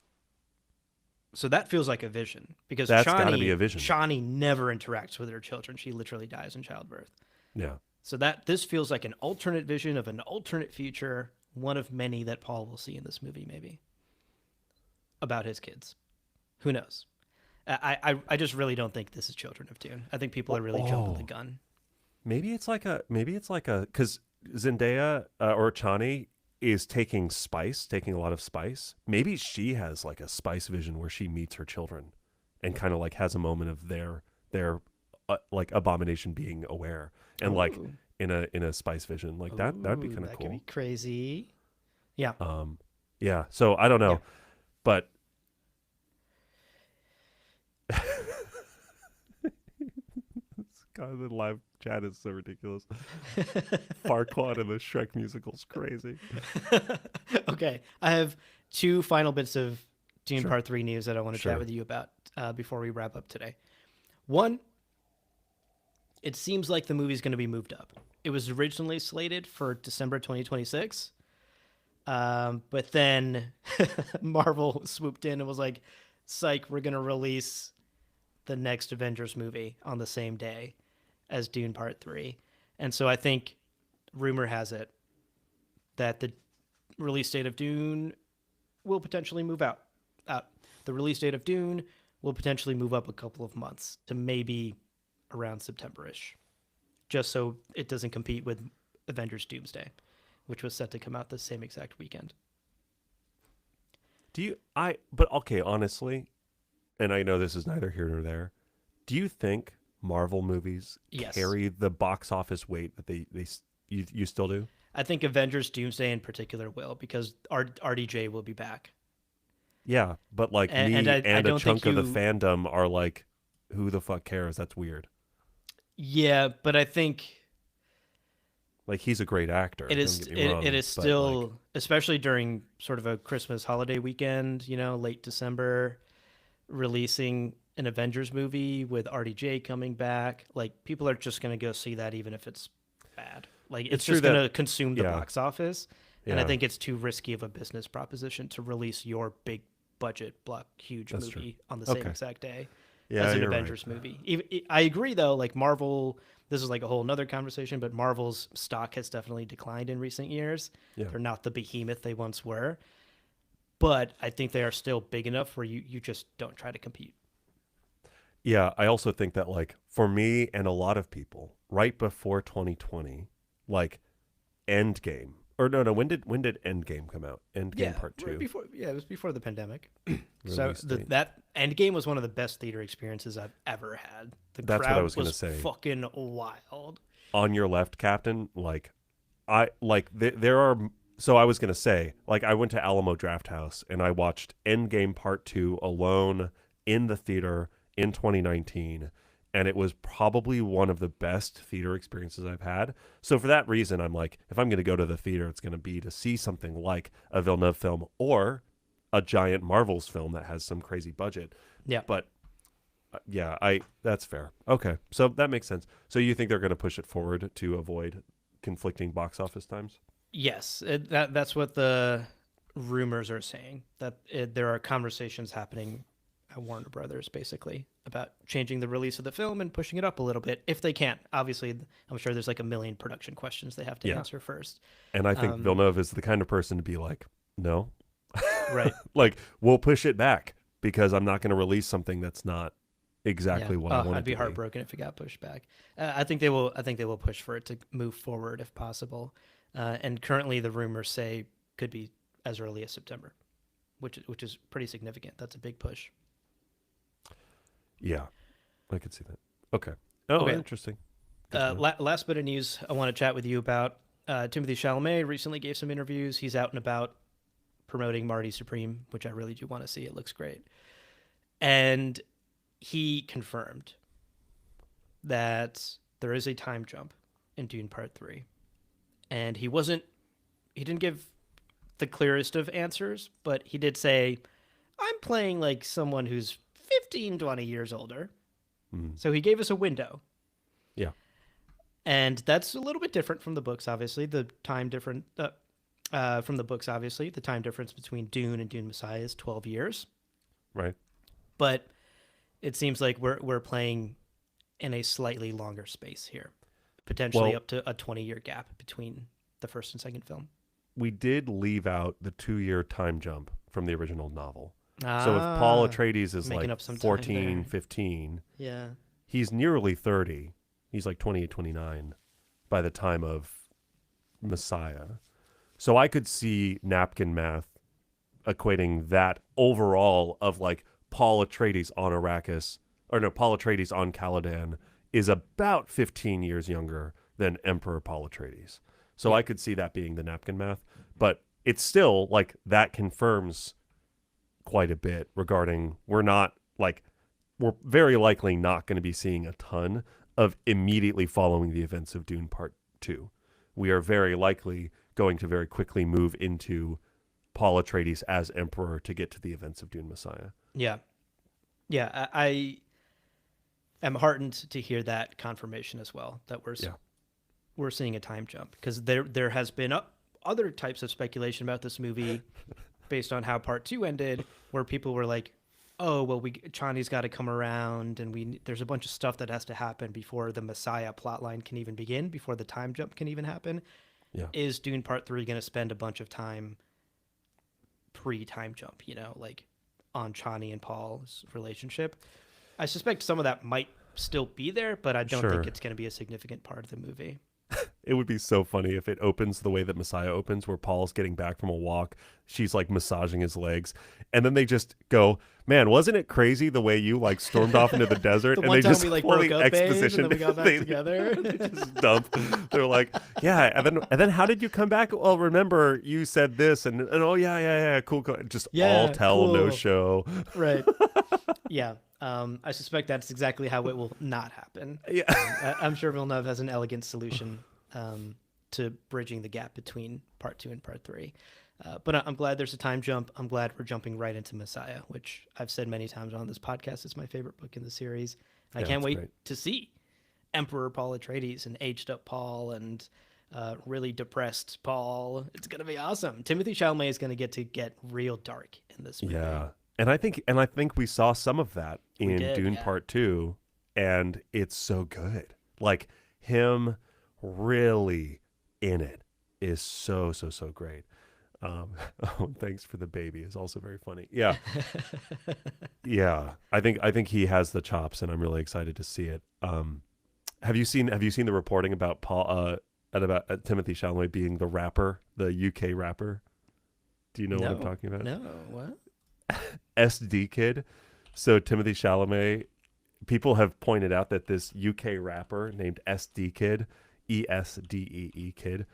So that feels like a vision because That's got to be a vision. Chani never interacts with her children. She literally dies in childbirth. Yeah. So that this feels like an alternate vision of an alternate future, one of many that Paul will see in this movie, maybe about his kids. Who knows? I just really don't think this is Children of Dune. I think people are really jumping the gun. Maybe it's like a because Zendaya or Chani is taking a lot of spice. Maybe she has like a spice vision where she meets her children and kind of like has a moment of their like abomination being aware and like Ooh. in a spice vision like that'd be kind of That cool. could be crazy. Yeah. Yeah. So I don't know, Yeah. but God, the live chat is so ridiculous. Farquaad and the Shrek musical's crazy. Okay. I have two final bits of Dune Sure. Part 3 news that I want to Sure. chat with you about before we wrap up today. One, it seems like the movie's going to be moved up. It was originally slated for December 2026, but then Marvel swooped in and was like, psych, we're going to release the next Avengers movie on the same day as Dune Part 3. And so I think rumor has it that the release date of Dune will potentially move out. The release date of Dune will potentially move up a couple of months to maybe around September-ish, just so it doesn't compete with Avengers Doomsday, which was set to come out the same exact weekend. But okay, honestly, and I know this is neither here nor there, do you think Marvel movies Yes. carry the box office weight that you still do? I think Avengers Doomsday in particular will, because RDJ will be back. Yeah, but like me And I and a don't think chunk of the you. fandom are like, who the fuck cares? That's weird. Yeah, but I think Like he's a great actor. it is Don't get me wrong, it is but, still, like, especially during sort of a Christmas holiday weekend, late December, releasing an Avengers movie with RDJ coming back. Like people are just gonna go see that even if it's bad. Like it's true just that gonna consume the yeah, box office, and I yeah, think it's too risky of a business proposition to release your big budget block huge that's true. movie on the same Okay, exact day yeah, as an you're right. Avengers movie. I agree though, like Marvel, this is like a whole nother conversation, but Marvel's stock has definitely declined in recent years. Yeah, They're not the behemoth they once were, but I think they are still big enough where you just don't try to compete. yeah. I also think that like for me and a lot of people, right before 2020, like Endgame or no, when did Endgame come out? Endgame Part Right Two before, it was before the pandemic. So release date. that Endgame was one of the best theater experiences I've ever had. The That's what I crowd was gonna was say. fucking wild. On your left, Captain. Like I like there are. So I was gonna say, like I went to Alamo Drafthouse and I watched Endgame Part 2 alone in the theater in 2019. and it was probably one of the best theater experiences I've had. So for that reason, I'm like, if I'm going to go to the theater, it's going to be to see something like a Villeneuve film or a giant Marvel's film that has some crazy budget. Yeah. But yeah, I that's fair. Okay, so that makes sense. So you think they're going to push it forward to avoid conflicting box office times? Yes, that's what the rumors are saying. That there are conversations happening at Warner Brothers, basically, about changing the release of the film and pushing it up a little bit if they can. Obviously, I'm sure there's like a million production questions they have to Yeah. answer first. And I think Villeneuve is the kind of person to be like, no, Right. like we'll push it back because I'm not going to release something that's not exactly what I want. I'd be heartbroken if it got pushed back. I think they will. I think they will push for it to move forward if possible. And currently, the rumors say could be as early as September, which is pretty significant. That's a big push. Yeah, I could see that. Okay. Oh, Okay. interesting. Good to know. Last bit of news I want to chat with you about. Timothy Chalamet recently gave some interviews. He's out and about promoting Marty Supreme, which I really do want to see. It looks great. And he confirmed that there is a time jump in Dune Part 3. And he didn't give the clearest of answers, but he did say, I'm playing like someone who's 15, 20 years older. So he gave us a window. Yeah. And that's a little bit different from the books, obviously. The time different from the books, obviously. The time difference between Dune and Dune Messiah is 12 years. Right. But it seems like we're playing in a slightly longer space here, potentially up to a 20-year gap between the first and second film. We did leave out the 2-year time jump from the original novel. So if Paul Atreides is like 14, 15, yeah, he's nearly 30. He's like 28, 29 by the time of Messiah. So I could see napkin math equating that overall of like Paul Atreides on Paul Atreides on Caladan is about 15 years younger than Emperor Paul Atreides. So I could see that being the napkin math, but it's still like that confirms quite a bit regarding we're very likely not going to be seeing a ton of immediately following the events of Dune Part 2. We are very likely going to very quickly move into Paul Atreides as Emperor to get to the events of Dune Messiah. Yeah. Yeah, I am heartened to hear that confirmation as well, that we're seeing a time jump, because there has been other types of speculation about this movie based on how Part 2 ended, where people were like, oh, well, Chani's got to come around, and there's a bunch of stuff that has to happen before the Messiah plotline can even begin, before the time jump can even happen. Yeah. Is Dune Part 3 going to spend a bunch of time pre-time jump, like on Chani and Paul's relationship? I suspect some of that might still be there, but I don't think it's going to be a significant part of the movie. It would be so funny if it opens the way that Messiah opens, where Paul's getting back from a walk. She's like massaging his legs. And then they just go, man, wasn't it crazy the way you like stormed off into the desert? The and one they time just we like fully broke up, exposition. babe, and then we got back together. They just dump. They're like, yeah. And then how did you come back? Well, remember you said this and oh yeah, cool. Just all tell, cool. no show. Right. Yeah. I suspect that's exactly how it will not happen. Yeah. I'm sure Villeneuve has an elegant solution to bridging the gap between Part 2 and Part 3. But I'm glad there's a time jump. I'm glad we're jumping right into Messiah, which I've said many times on this podcast is my favorite book in the series. I can't wait to see Emperor Paul Atreides and aged up Paul and really depressed Paul. It's going to be awesome. Timothy Chalamet is going to get real dark in this movie. Yeah. And I think we saw some of that in Dune Part 2, and it's so good. Like him really in it is so great. Oh, thanks for the baby is also very funny. Yeah. Yeah. I think he has the chops, and I'm really excited to see it. Have you seen the reporting about about Timothy Chalamet being the rapper, the UK rapper? Do you know what I'm talking about? No, what? SD Kid. So Timothy Chalamet, people have pointed out that this UK rapper named SD Kid, ESDEE Kid,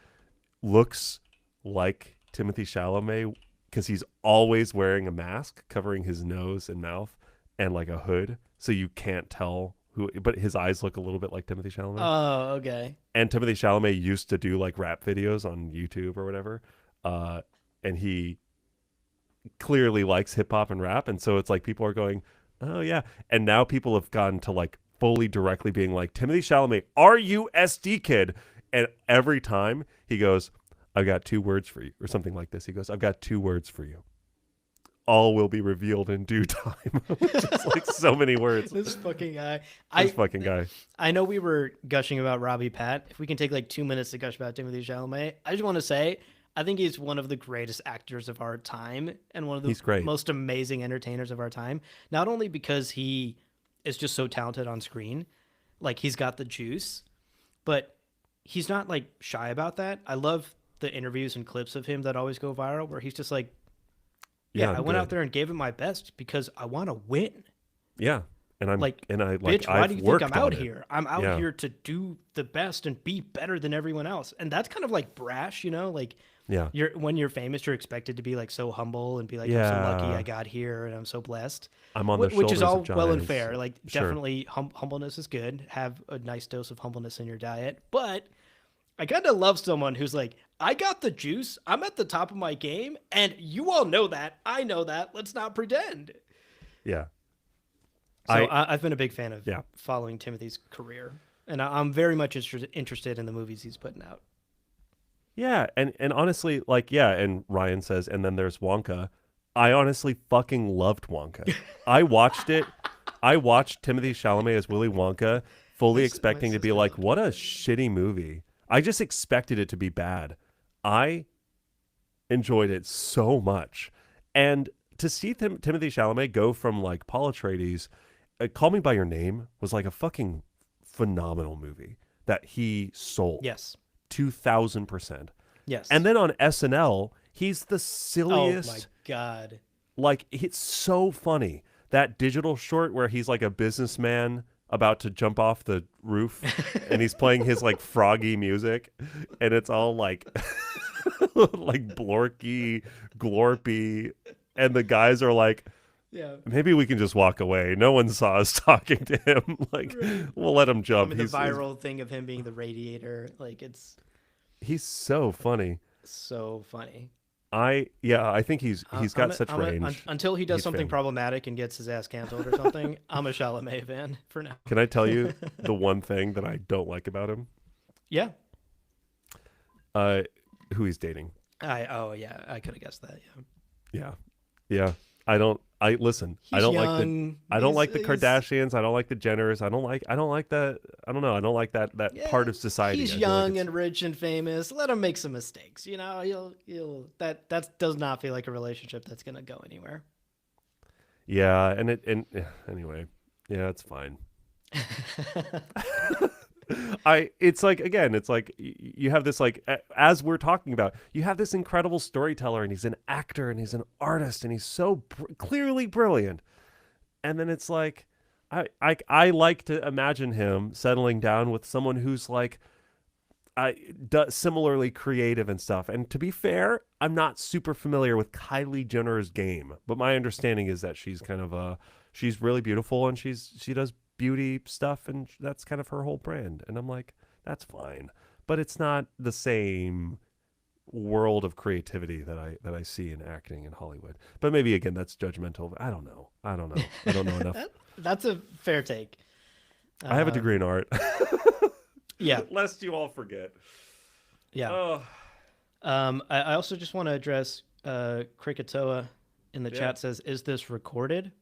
looks like Timothy Chalamet because he's always wearing a mask covering his nose and mouth and like a hood, so you can't tell but his eyes look a little bit like Timothy Chalamet. Oh, okay. And Timothy Chalamet used to do like rap videos on YouTube or whatever. And he clearly likes hip hop and rap. And so it's like people are going, oh, yeah. And now people have gotten to like fully directly being like, Timothy Chalamet, are you SD kid? And every time he goes, I've got 2 words for you, or something like this. He goes, I've got 2 words for you. All will be revealed in due time. Just like so many words. This fucking guy. Fucking guy. I know we were gushing about Robbie Pat. If we can take like 2 minutes to gush about Timothy Chalamet, I just want to say, I think he's one of the greatest actors of our time and one of the most amazing entertainers of our time. Not only because he is just so talented on screen, like he's got the juice, but he's not like shy about that. I love the interviews and clips of him that always go viral where he's just like, yeah, I went out there and gave it my best because I want to win. Yeah. And I'm like, bitch, why do you think I'm out here? I'm out Yeah. here to do the best and be better than everyone else. And that's kind of like brash, you know, like Yeah. when you're famous, you're expected to be like so humble and be like, I'm so lucky I got here and I'm so blessed. I'm on the which is shoulders all of well and giants. fair. Like Sure. definitely humbleness is good. Have a nice dose of humbleness in your diet. But I kind of love someone who's like, I got the juice. I'm at the top of my game. And you all know that. I know that. Let's not pretend. Yeah. So I've been a big fan of Yeah. following Timothy's career. And I'm very much interested in the movies he's putting out. Yeah, and honestly, like, yeah, and Ryan says, and then there's Wonka. I honestly fucking loved Wonka. I watched it. I watched Timothy Chalamet as Willy Wonka, fully expecting to be like, what a shitty movie. I just expected it to be bad. I enjoyed it so much. And to see Timothy Chalamet go from like Paul Atreides, Call Me By Your Name was like a fucking phenomenal movie that he sold. Yes. 2,000%. Yes. And then on SNL, he's the silliest. Oh my God. Like, it's so funny. That digital short where he's like a businessman about to jump off the roof and he's playing his like froggy music and it's all like like blorky, glorpy, and the guys are like, yeah, maybe we can just walk away. No one saw us talking to him. Like, we'll let him jump. I mean, the viral thing of him being the radiator, like he's so funny. So funny. I think he's got such range. Until he does something problematic and gets his ass canceled or something, I'm a Chalamet fan for now. Can I tell you the one thing that I don't like about him? Yeah. Who he's dating. I could have guessed that. Yeah. I don't like the Kardashians. I don't like the Jenners. I don't like that part of society. He's young and rich and famous. Let him make some mistakes. You know, that does not feel like a relationship that's gonna go anywhere. Yeah, anyway, yeah, it's fine. It's like you have this, like, as we're talking about, you have this incredible storyteller and he's an actor and he's an artist and he's so clearly brilliant. And then it's like, I like to imagine him settling down with someone who's like, similarly creative and stuff. And to be fair, I'm not super familiar with Kylie Jenner's game, but my understanding is that she's kind of she's really beautiful and she does beauty stuff and that's kind of her whole brand. And I'm like, that's fine, but it's not the same world of creativity that I see in acting in Hollywood. But maybe again, that's judgmental. I don't know. I don't know enough. That's a fair take. I have a degree in art. Yeah. Lest you all forget. Yeah. Oh. I also just want to address Krikatoa in the chat says, is this recorded?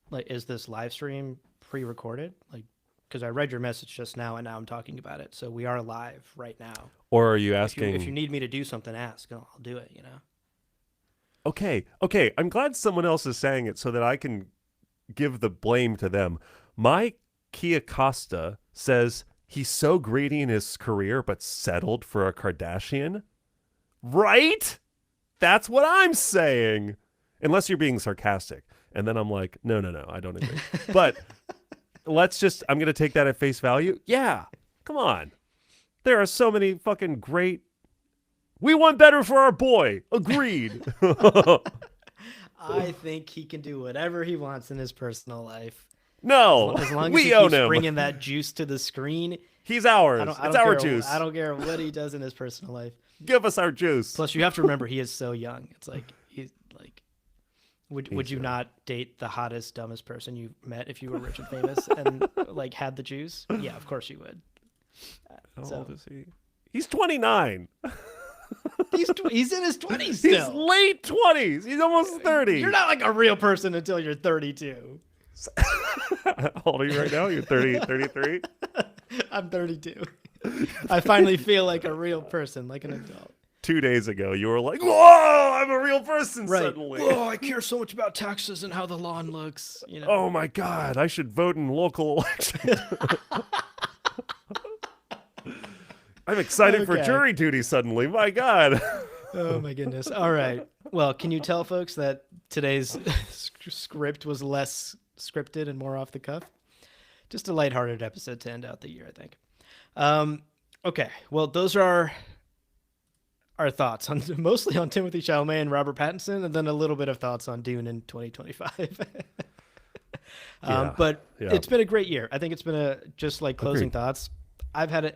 Like, is this live stream pre-recorded? Like, because I read your message just now and now I'm talking about it. So we are live right now. Or are you asking? If you need me to do something, ask. I'll do it, you know? Okay. I'm glad someone else is saying it so that I can give the blame to them. My Kia Costa says he's so greedy in his career but settled for a Kardashian. Right? That's what I'm saying. Unless you're being sarcastic. And then I'm like, no, I don't agree. But I'm going to take that at face value. Yeah, come on. There are so many fucking great. We want better for our boy. Agreed. I think he can do whatever he wants in his personal life. No, As long as we he own keeps him. bringing that juice to the screen, He's ours. I It's don't our care. juice. I don't care what he does in his personal life. Give us our juice. Plus, you have to remember he is so young. It's like he's like, would He's you young. not date the hottest, dumbest person you met if you were rich and famous and like had the juice? Yeah, of course you would. How old is he? He's 29. He's in his 20s He's still. late 20s. He's almost 30. You're not like a real person until you're 32. How old are you right now? You're 30, 33? I'm 32. I finally feel like a real person, like an adult. 2 days ago, you were like, whoa, I'm a real person Right. suddenly. Oh, I care so much about taxes and how the lawn looks. You know. Oh my God, I should vote in local elections. I'm excited for Okay. jury duty suddenly. My God. Oh my goodness. All right. Well, can you tell folks that today's script was less scripted and more off the cuff? Just a lighthearted episode to end out the year, I think. Okay. Well, those are our thoughts on mostly on Timothée Chalamet and Robert Pattinson, and then a little bit of thoughts on Dune in 2025. But it's been a great year. I think it's been just like closing thoughts. I've had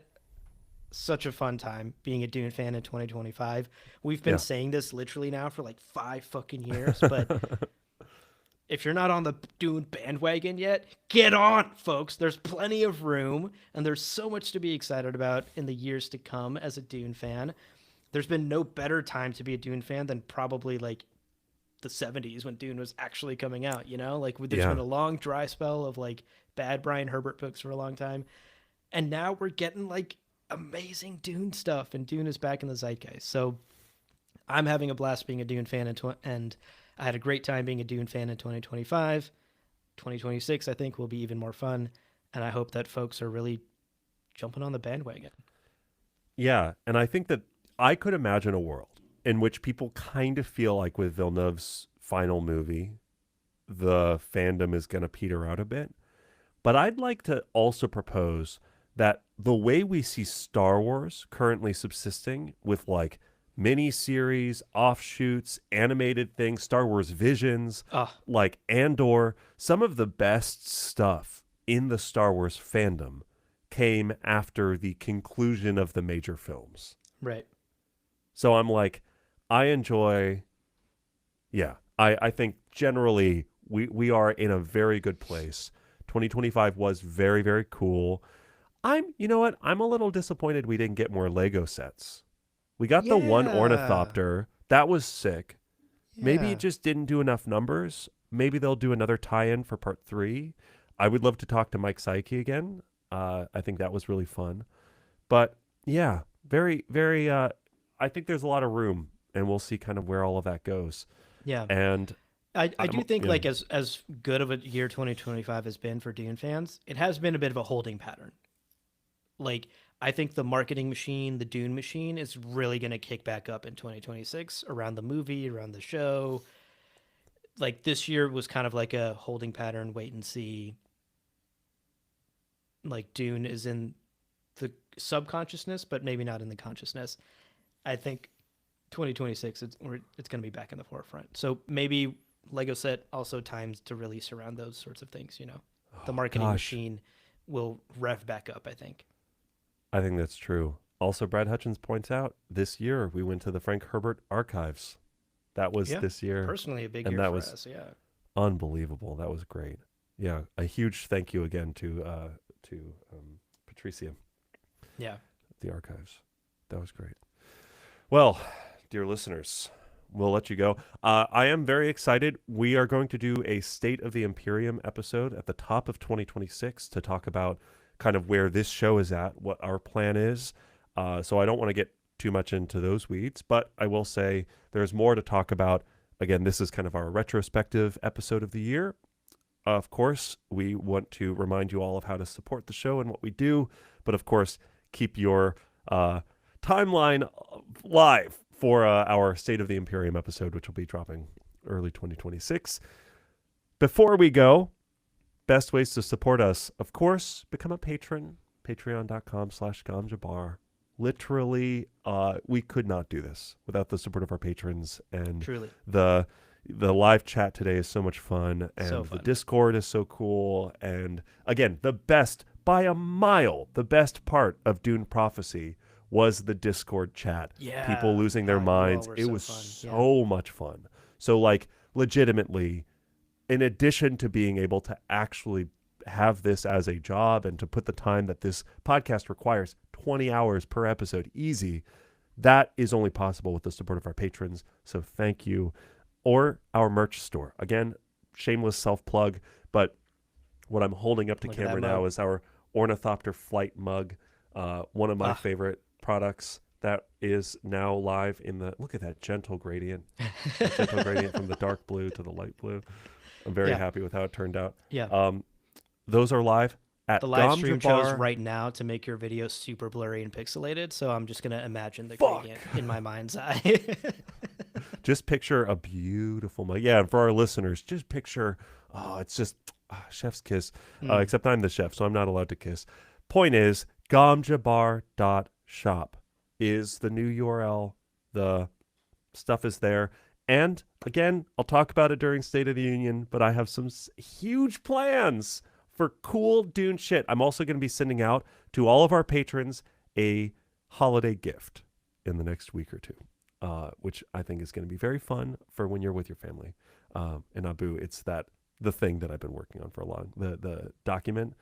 such a fun time being a Dune fan in 2025. We've been saying this literally now for like 5 fucking years, but if you're not on the Dune bandwagon yet, get on, folks. There's plenty of room, and there's so much to be excited about in the years to come as a Dune fan. There's been no better time to be a Dune fan than probably like the 70s when Dune was actually coming out, you know? Like there's been a long dry spell of like bad Brian Herbert books for a long time. And now we're getting like amazing Dune stuff, and Dune is back in the zeitgeist. So I'm having a blast being a Dune fan, and I had a great time being a Dune fan in 2025. 2026, I think, will be even more fun, and I hope that folks are really jumping on the bandwagon. Yeah, and I think that I could imagine a world in which people kind of feel like with Villeneuve's final movie, the fandom is going to peter out a bit. But I'd like to also propose that the way we see Star Wars currently subsisting with like mini-series, offshoots, animated things, Star Wars Visions, like Andor, some of the best stuff in the Star Wars fandom came after the conclusion of the major films. Right. So I'm like, I enjoy, I think generally we are in a very good place. 2025 was very, very cool. You know what? I'm a little disappointed we didn't get more Lego sets. We got the one ornithopter. That was sick. Yeah. Maybe it just didn't do enough numbers. Maybe they'll do another tie-in for part 3. I would love to talk to Mike Psyche again. I think that was really fun. But yeah, very, very, I think there's a lot of room, and we'll see kind of where all of that goes. Yeah. And I do think like as good of a year 2025 has been for Dune fans, it has been a bit of a holding pattern. Like, I think the marketing machine, the Dune machine, is really going to kick back up in 2026 around the movie, around the show. Like, this year was kind of like a holding pattern, wait and see. Like, Dune is in the subconsciousness, but maybe not in the consciousness. I think 2026, it's going to be back in the forefront. So maybe Lego set also times to release around those sorts of things, you know. The marketing machine will rev back up, I think. I think that's true. Also, Brad Hutchins points out this year we went to the Frank Herbert archives. That was this year. Personally, a big year for us. Yeah, unbelievable. That was great. Yeah, a huge thank you again to Patricia. Yeah, the archives. That was great. Well, dear listeners, we'll let you go. I am very excited. We are going to do a State of the Imperium episode at the top of 2026 to talk about kind of where this show is at, what our plan is. So I don't want to get too much into those weeds, but I will say there's more to talk about. Again, this is kind of our retrospective episode of the year. Of course, we want to remind you all of how to support the show and what we do, but of course, keep your timeline live for our State of the Imperium episode, which will be dropping early 2026. Before we go, best ways to support us, of course, become a patron, patreon.com/GamJabar. Literally, we could not do this without the support of our patrons and truly the The live chat today is so much fun, and So the fun. Discord is so cool. And again, the best by a mile, the best part of Dune Prophecy was the Discord chat. People Yeah. losing their Oh, you all minds. were It so was fun. Yeah. so much fun. So like legitimately, in addition to being able to actually have this as a job and to put the time that this podcast requires, 20 hours per episode, easy, that is only possible with the support of our patrons. So thank you. Or our merch store. Again, shameless self plug, but what I'm holding up to Look at that camera mug. now is our Ornithopter flight mug, one of my Ah. favorite products that is now live in the. Look at that gentle gradient, that gentle gradient from the dark blue to the light blue. I'm very Yeah. happy with how it turned out. Yeah. Those are live The at live stream chose Gamjabar. right now to make your video super blurry and pixelated, so I'm just gonna imagine the Fuck. gradient in my mind's eye. Just picture a beautiful mug. Yeah, and for our listeners, just picture. Oh, it's just chef's kiss. Mm. Except I'm the chef, so I'm not allowed to kiss. Point is, gamjabar.shop is the new URL. The stuff is there. And again, I'll talk about it during State of the Union, but I have some huge plans for cool Dune shit. I'm also going to be sending out to all of our patrons a holiday gift in the next week or two, which I think is going to be very fun for when you're with your family. In Abu, it's the thing that I've been working on for a long, the document.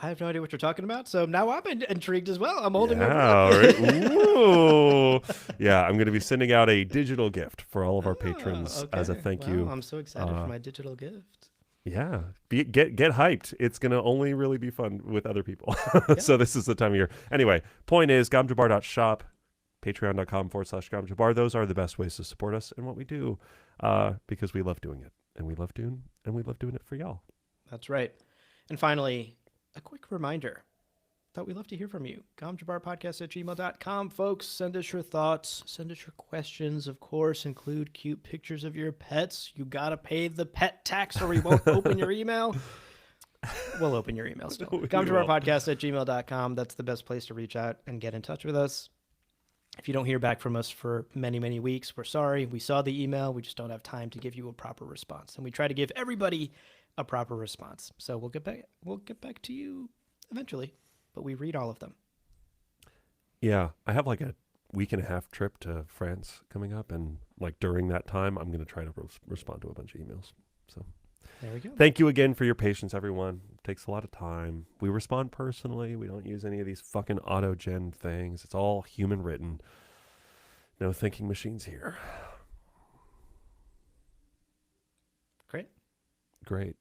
I have no idea what you're talking about, so now I'm intrigued as well. I'm holding my Yeah, breath. right. Ooh. Yeah, I'm going to be sending out a digital gift for all of our patrons Okay. as a thank Wow, you. I'm so excited for my digital gift. Yeah, get hyped. It's going to only really be fun with other people. Yeah. So this is the time of year. Anyway, point is gamjabar.shop, patreon.com/gamjabar. Those are the best ways to support us and what we do, because we love doing it, and we love Dune, and we love doing it for y'all. That's right. And finally, a quick reminder that we love to hear from you. Gamjabarpodcast@gmail.com. Folks, send us your thoughts. Send us your questions. Of course, include cute pictures of your pets. You got to pay the pet tax or we won't open your email. We'll open your email still. Gamjabarpodcast@gmail.com. That's the best place to reach out and get in touch with us. If you don't hear back from us for many, many weeks, we're sorry. We saw the email. We just don't have time to give you a proper response. And we try to give everybody a proper response. So we'll get back to you eventually, but we read all of them. Yeah, I have like a week and a half trip to France coming up, and like during that time, I'm going to try to respond to a bunch of emails. So there we go. Thank you again for your patience, everyone. It takes a lot of time. We respond personally. We don't use any of these fucking auto-gen things. It's all human written. No thinking machines here. Great.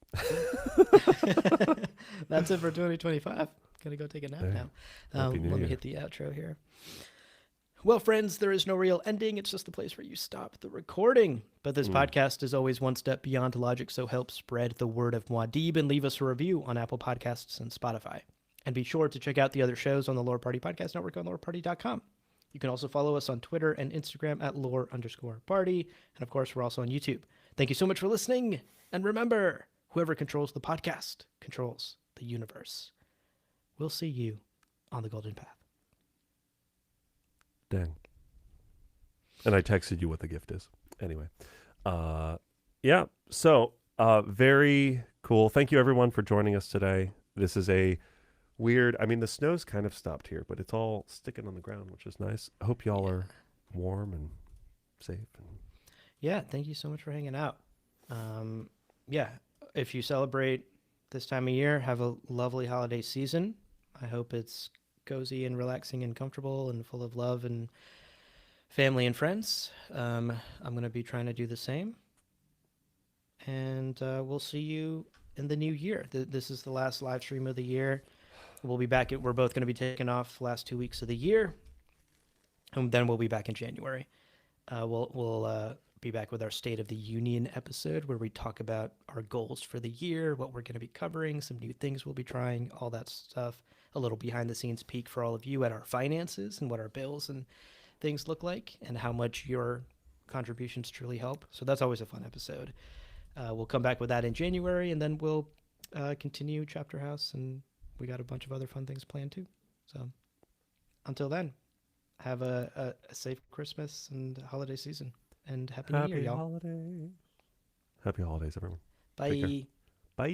That's it for 2025. Gonna go take a nap now. Let New me Year. hit the outro here. Well, friends, there is no real ending. It's just the place where you stop the recording. But this podcast is always one step beyond logic, so help spread the word of Muad'Dib and leave us a review on Apple Podcasts and Spotify. And be sure to check out the other shows on the Lore Party Podcast Network on loreparty.com. You can also follow us on Twitter and Instagram at lore_party. And of course, we're also on YouTube. Thank you so much for listening. And remember, whoever controls the podcast controls the universe. We'll see you on the Golden Path. Dang. And I texted you what the gift is. Anyway. Yeah. So, very cool. Thank you everyone for joining us today. This is a weird, I mean, the snow's kind of stopped here, but it's all sticking on the ground, which is nice. I hope y'all are warm and safe. Yeah. Thank you so much for hanging out. Yeah. If you celebrate this time of year, have a lovely holiday season. I hope it's cozy and relaxing and comfortable and full of love and family and friends. I'm going to be trying to do the same. And we'll see you in the new year. This is the last live stream of the year. We'll be back. We're both going to be taking off the last 2 weeks of the year. And then we'll be back in January. We'll be back with our State of the Union episode where we talk about our goals for the year, what we're going to be covering, some new things we'll be trying, all that stuff. A little behind the scenes peek for all of you at our finances and what our bills and things look like and how much your contributions truly help. So that's always a fun episode. We'll come back with that in January, and then we'll continue Chapter House, and we got a bunch of other fun things planned too. So until then, have a safe Christmas and holiday season. and Happy New Year, Happy y'all. holidays. Happy holidays, everyone. Take care. Bye. Bye.